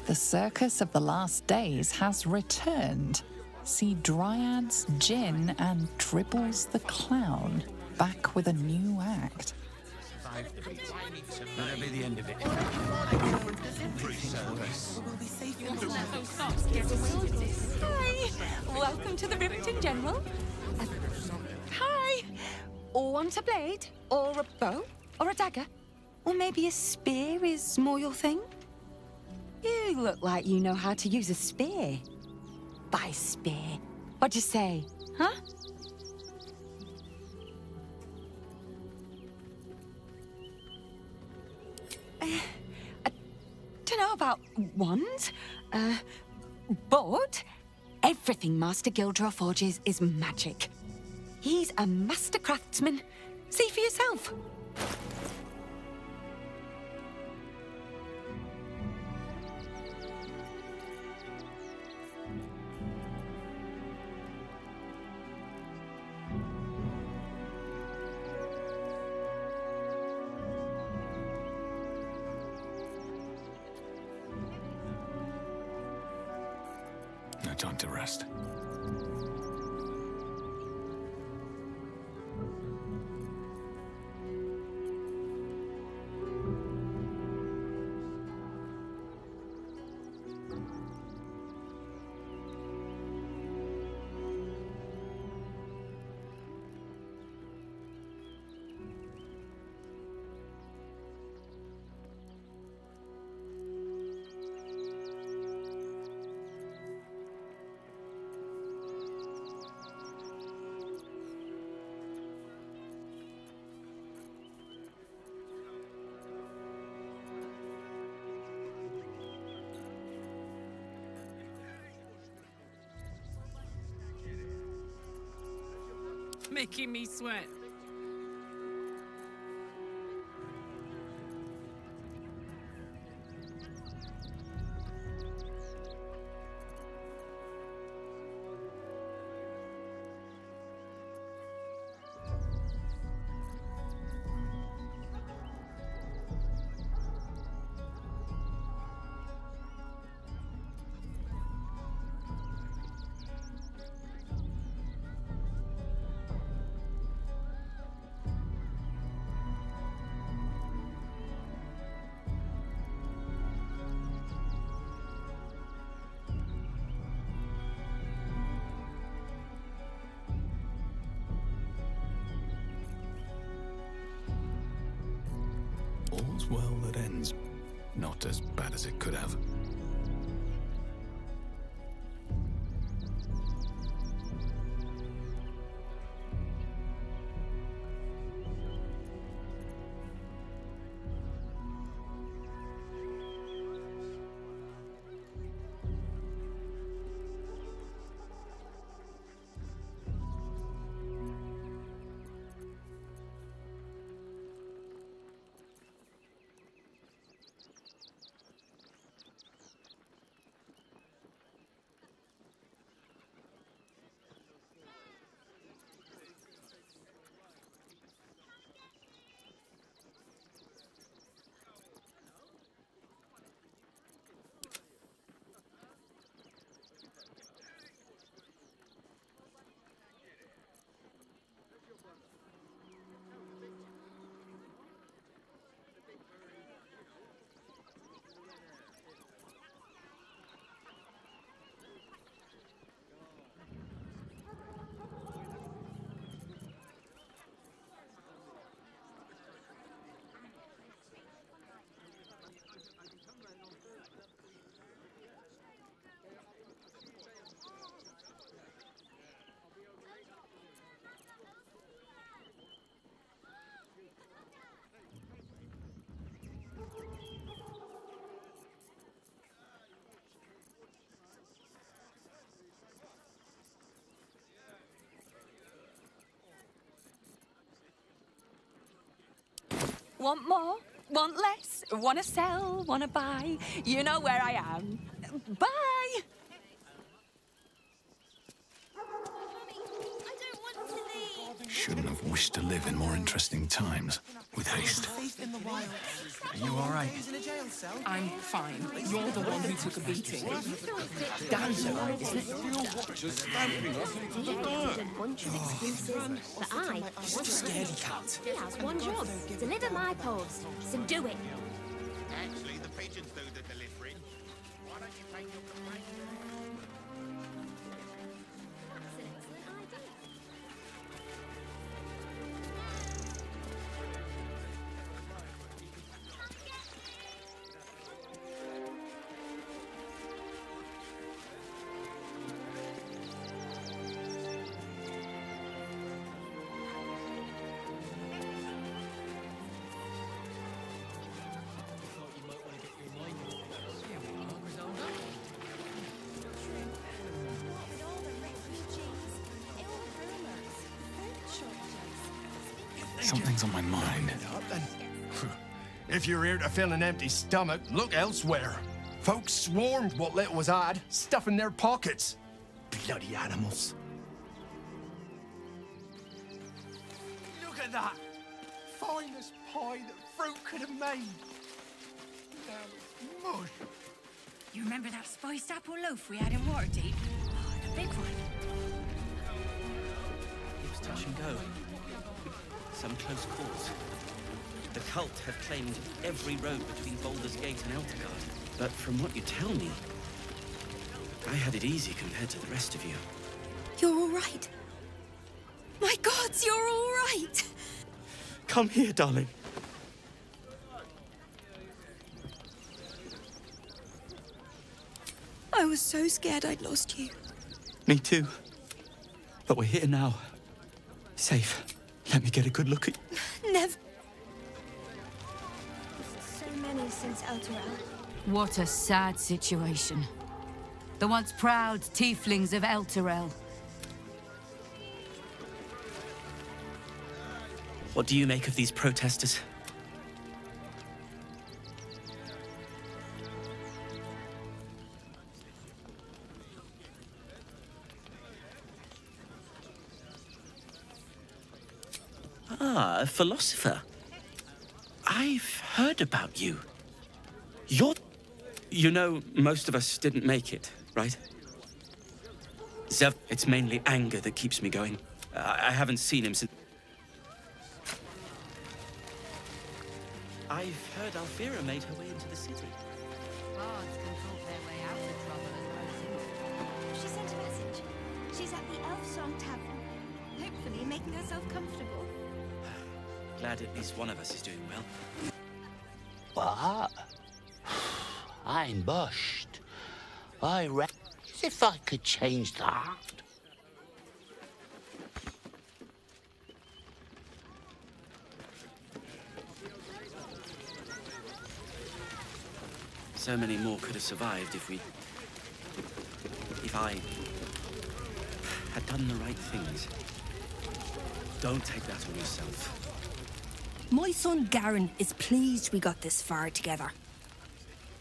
The Circus of the Last Days has returned. See Dryads, Jin, and Dribbles the Clown back with a new act. That'll be the end of it. Hi, welcome to the Rivington General. Hi. Or want a blade, or a bow, or a dagger, or maybe a spear is more your thing? You look like you know how to use a spear. By spear, what'd you say, huh? I don't know about wands, but everything Master Gildro forges is magic. He's a master craftsman. See for yourself. No time to rest. Making me sweat. All's well that ends. Not as bad as it could have. Want more? Want less? Wanna sell? Wanna buy? You know where I am. Bye! Shouldn't have wished to live in more interesting times. With haste. Are you all right? I'm fine. You're the one who took a beating. Dan's alright, isn't it? Just stamping us into the dirt. A bunch of excuses, but I want to Scaredy cat. He has one job: deliver my post. So do it. Actually, the pigeons do the delivery. Why don't you take your complaint? That's an excellent idea. Something's on my mind. If you're here to fill an empty stomach, look elsewhere. Folks swarmed what little was had, stuffing their pockets. Bloody animals. Look at that! Finest pie that fruit could have made. Now it's mush. You remember that spiced apple loaf we had in Waterdeep? Oh, the big one. It was touch and go. Some close calls. The cult have claimed every road between Baldur's Gate and Eltergard. But from what you tell me, I had it easy compared to the rest of you. You're all right. My gods, you're all right. Come here, darling. I was so scared I'd lost you. Me too. But we're here now. Safe. Let me get a good look at you. Never. So many since Elturel. What a sad situation. The once proud tieflings of Elturel. What do you make of these protesters? Ah, a philosopher. I've heard about you. You know, most of us didn't make it, right? Zev, it's mainly anger that keeps me going. I haven't seen him since... I've heard Alfira made her way into the city. Bards can talk their way out of trouble as well as in. She sent a message. She's at the Elf Song Tavern, hopefully making herself comfortable. Glad at least one of us is doing well. What? I'm bushed. As if I could change that. So many more could have survived if I had done the right things. Don't take that on yourself. My son Garen is pleased we got this far together.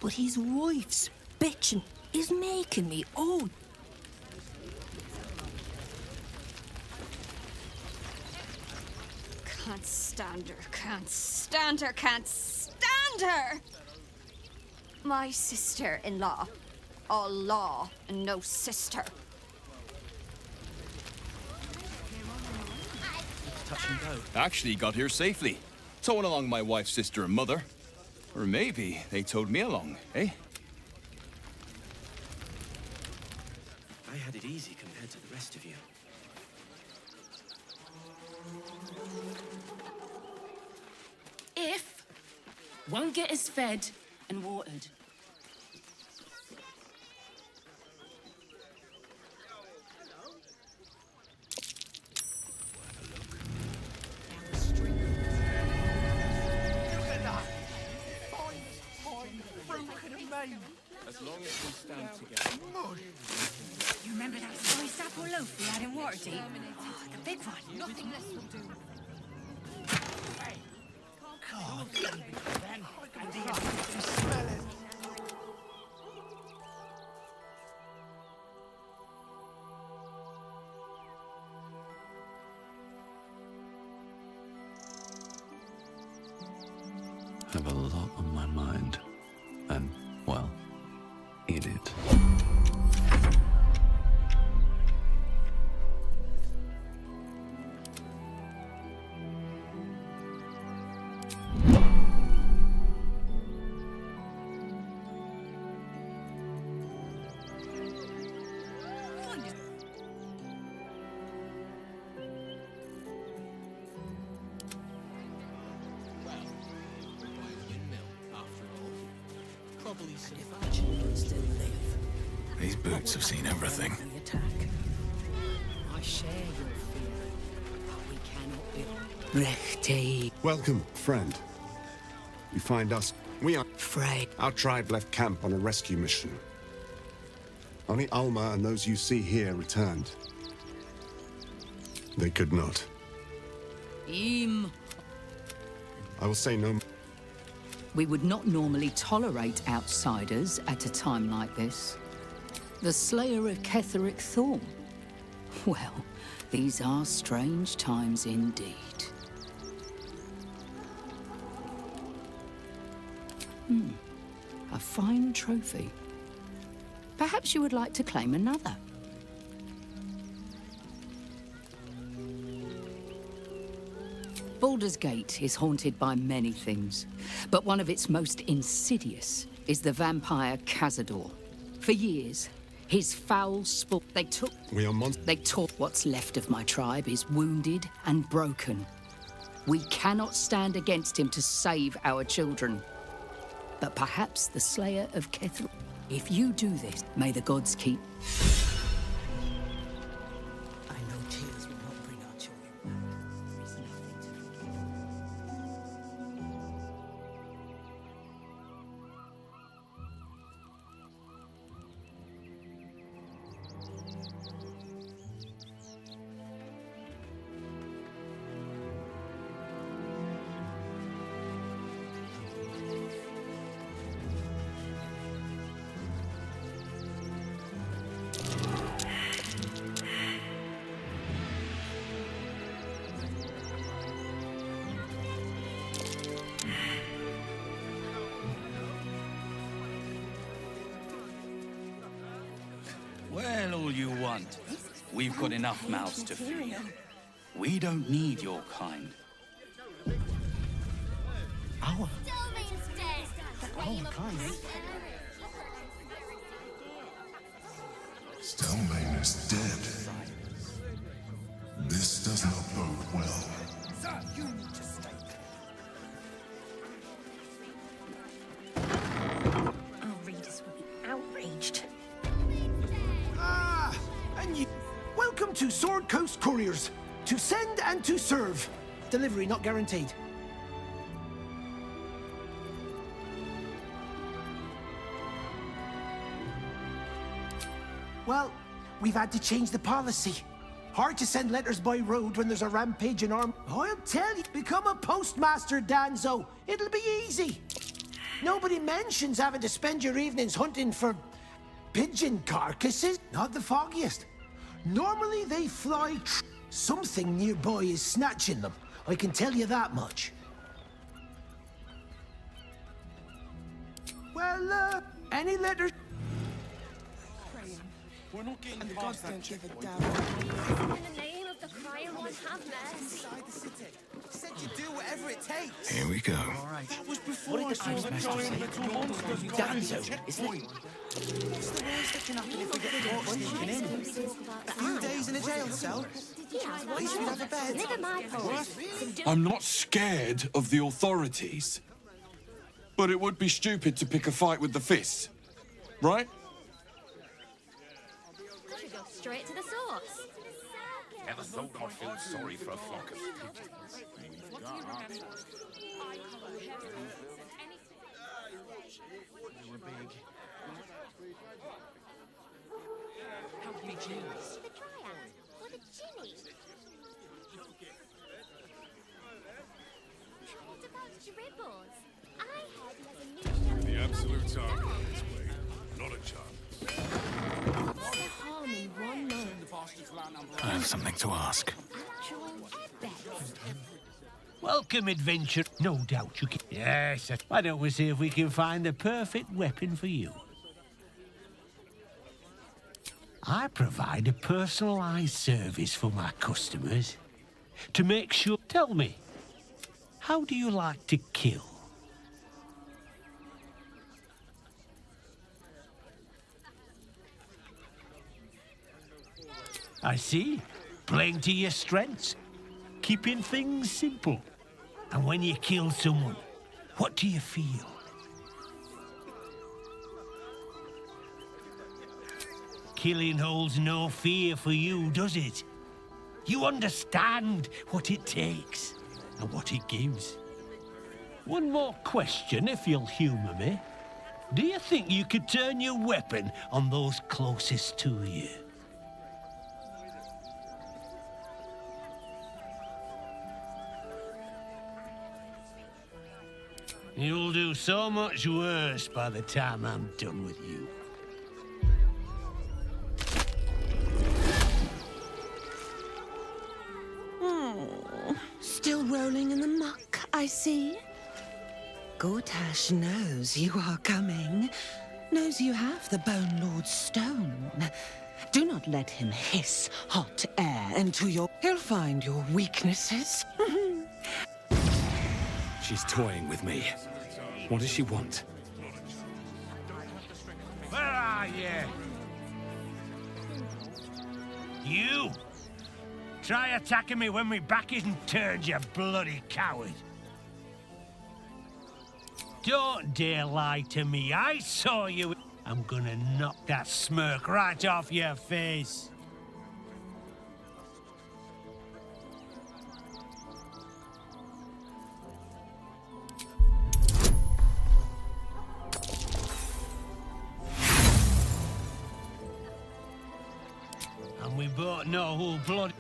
But his wife's bitching is making me old. Can't stand her, can't stand her, can't stand her! My sister-in-law. All law and no sister. Touch and go. Actually got here safely. Towing along my wife's sister and mother. Or maybe they towed me along, eh? I had it easy compared to the rest of you. If won't get us fed and watered. As long as we stand together. You remember that spiced apple loaf we had in Waterdeep? Oh, the big one. Nothing less will do. I have a lot on my mind. And, well, in it. These boots have seen everything. I share your fear, but we cannot be. Welcome, friend. You find us. We are Frey. Our tribe left camp on a rescue mission. Only Alma and those you see here returned. They could not. Im I will say no. We would not normally tolerate outsiders at a time like this. The slayer of Ketheric Thorn. Well, these are strange times indeed. A fine trophy. Perhaps you would like to claim another. Baldur's Gate is haunted by many things, but one of its most insidious is the vampire Cazador. For years, his foul sport they took what's left of my tribe is wounded and broken. We cannot stand against him to save our children. But perhaps the Slayer of Ketheric. If you do this, may the gods keep. I know tears will not bring our children back. There is nothing to forgive. Well, all you want. We've got enough mouths to feed. We don't need your kind. Our Stelmane is dead. This does not bode well. Sir, you need to stay Our readers will be outraged. Ah, and you. Welcome to Sword Coast Couriers. To send and to serve. Delivery not guaranteed. Well, we've had to change the policy. Hard to send letters by road when there's a rampage in arm. I'll tell you, become a postmaster, Danzo. It'll be easy. Nobody mentions having to spend your evenings hunting for pigeon carcasses. Not the foggiest. Normally they fly. Something nearby is snatching them. I can tell you that much. Well, any letters? We're not getting past that checkpoint. In the name of the crying one, have mercy. Said you do whatever it takes. Here we go. That was before I saw the giant little monsters. Danzo, isn't it? What's the worst that can happen if we get caught sneaking in? A few days in a jail cell? At least we'd have a bed. Never mind. I'm not scared of the authorities. But it would be stupid to pick a fight with the fist. Right? Should go straight to the source. Never thought I'd feel sorry for a flock of pigeons. They were big. How big is the dryad? Or the ginny? What about dribbles? I heard he has a new show. The absolute target on its way. Not a chance. What's the harm in one man? I have something to ask. Actual bet. Welcome, adventure. No doubt you can. Yes. Why don't we see if we can find the perfect weapon for you? I provide a personalized service for my customers to make sure. Tell me, how do you like to kill? I see. Playing to your strengths. Keeping things simple. And when you kill someone, what do you feel? Killing holds no fear for you, does it? You understand what it takes and what it gives. One more question, if you'll humor me. Do you think you could turn your weapon on those closest to you? You'll do so much worse by the time I'm done with you. Oh, still rolling in the muck, I see. Gortash knows you are coming. Knows you have the Bone Lord's stone. Do not let him hiss hot air into your... He'll find your weaknesses. She's toying with me. What does she want? Where are you? You? Try attacking me when my back isn't turned, you bloody coward. Don't dare lie to me. I saw you. I'm gonna knock that smirk right off your face. And we both know who blood...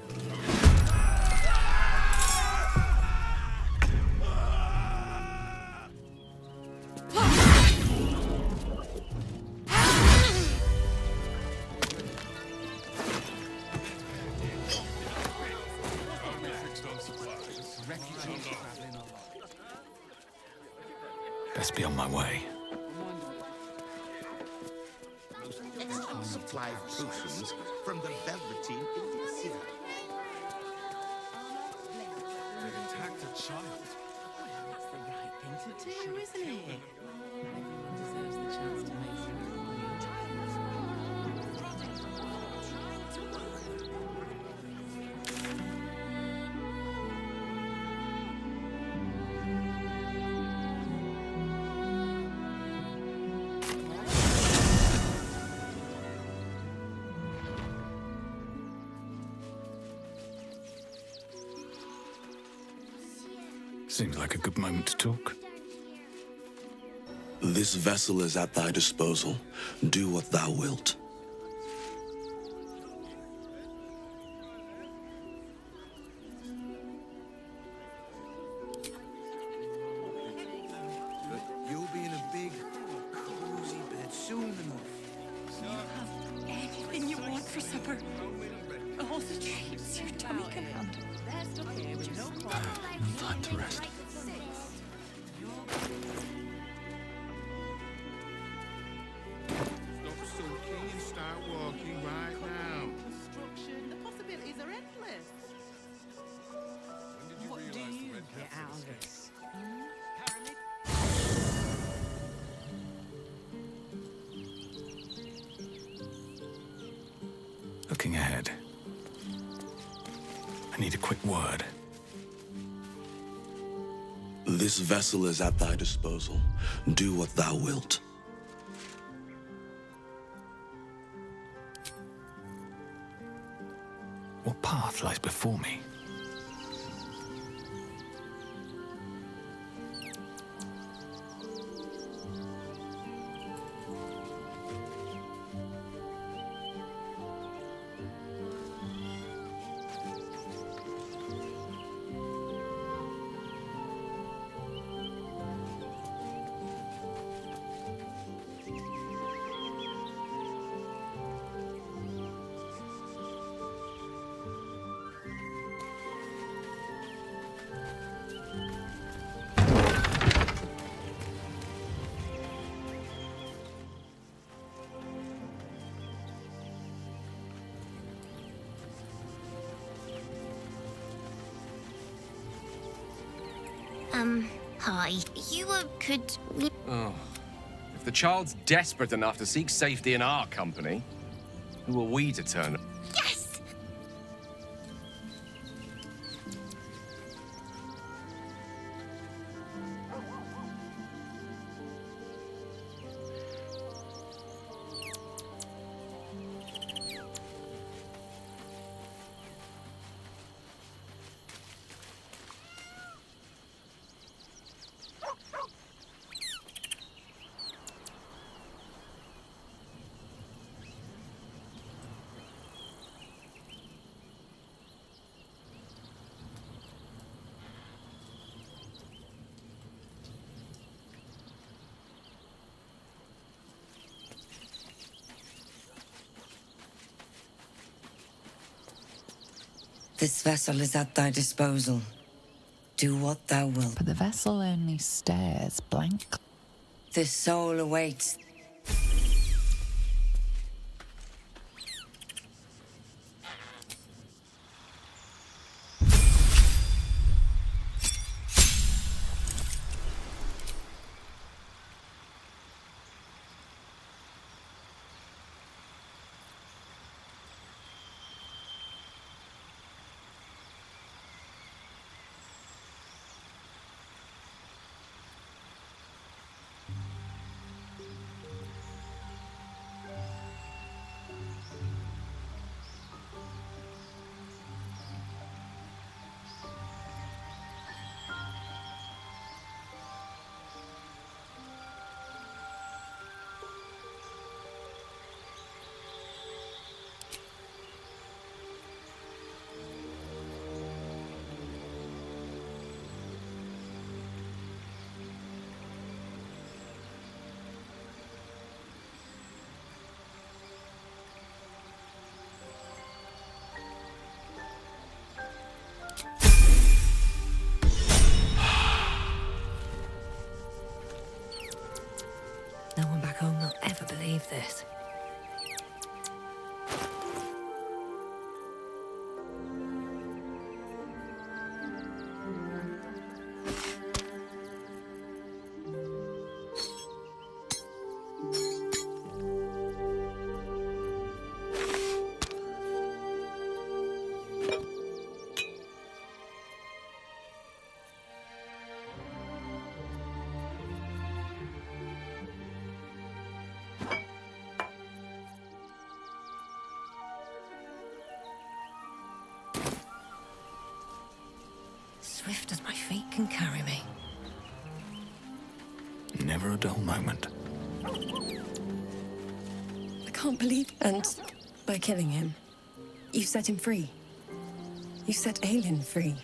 Best be on my way. Extra supply of potions from the Velveteen Elixir. They've attacked a child. That's the right thing to do, isn't it? Everyone deserves the chance to make some Seems like a good moment to talk. This vessel is at thy disposal. Do what thou wilt. You'll be in a big, cozy bed soon enough. Have anything you want for supper. All the treats your tummy can handle. No time to rest. Stop sulking and start walking right now. The possibilities are endless. When did you realize the red Get cap out said of this. Looking ahead. I need a quick word. This vessel is at thy disposal. Do what thou wilt. What path lies before me? Hi. You could... Oh. If the child's desperate enough to seek safety in our company, who are we to turn... Yes! This vessel is at thy disposal. Do what thou wilt. But the vessel only stares blank. This soul awaits. No one back home will ever believe this. Swift as my feet can carry me. Never a dull moment. I can't believe... And by killing him, you set him free. You set Aelin free.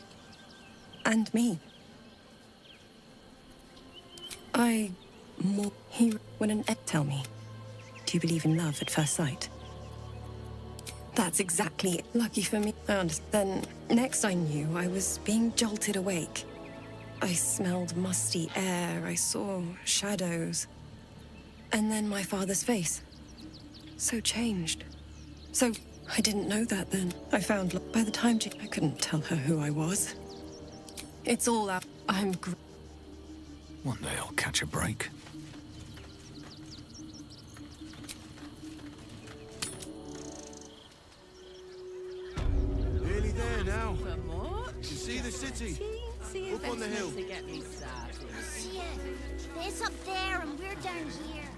And me. When an egg tell me, do you believe in love at first sight? That's exactly it. Lucky for me. I understand. Then, next I knew, I was being jolted awake. I smelled musty air, I saw shadows. And then my father's face. So changed. So, I didn't know that then. I found, by the time I couldn't tell her who I was. It's all out. One day I'll catch a break. Nearly there now. You see the city? Up on the hill. See it. It's up there and we're down here.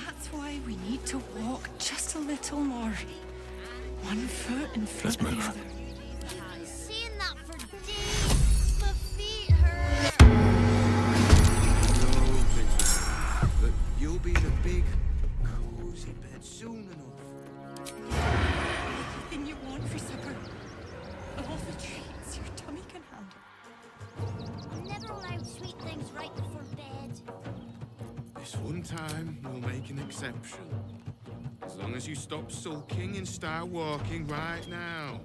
That's why we need to walk just a little more. One foot in front of the other. Seeing that for days. My feet hurt. But you'll be in a big, cozy bed soon enough. Everything you want for supper. All the treats your tummy can handle. I'm never allowed sweet things right before bed. This one time, we'll make an exception. As long as you stop sulking and start walking right now.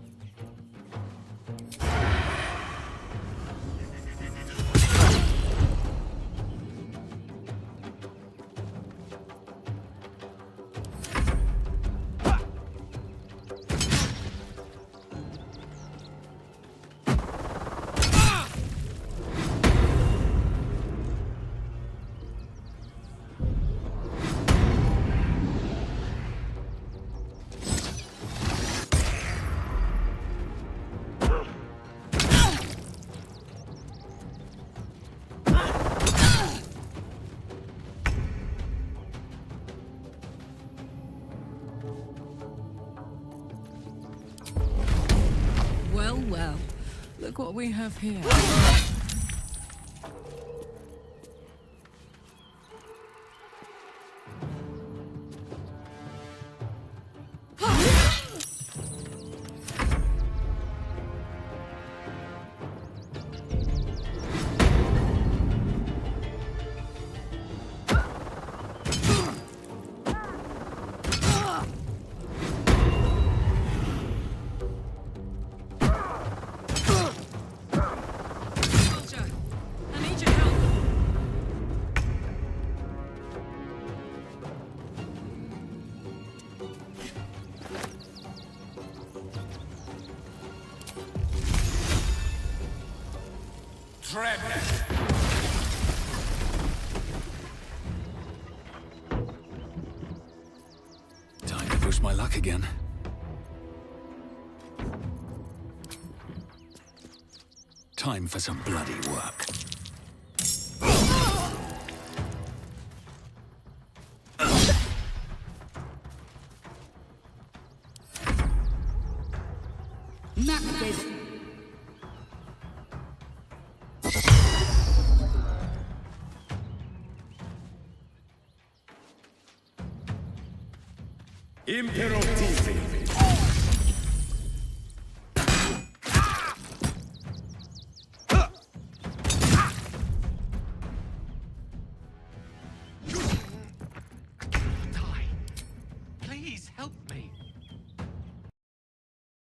Well, well. Look what we have here. tread. Time to push my luck again. Time for some bloody work. Imperative.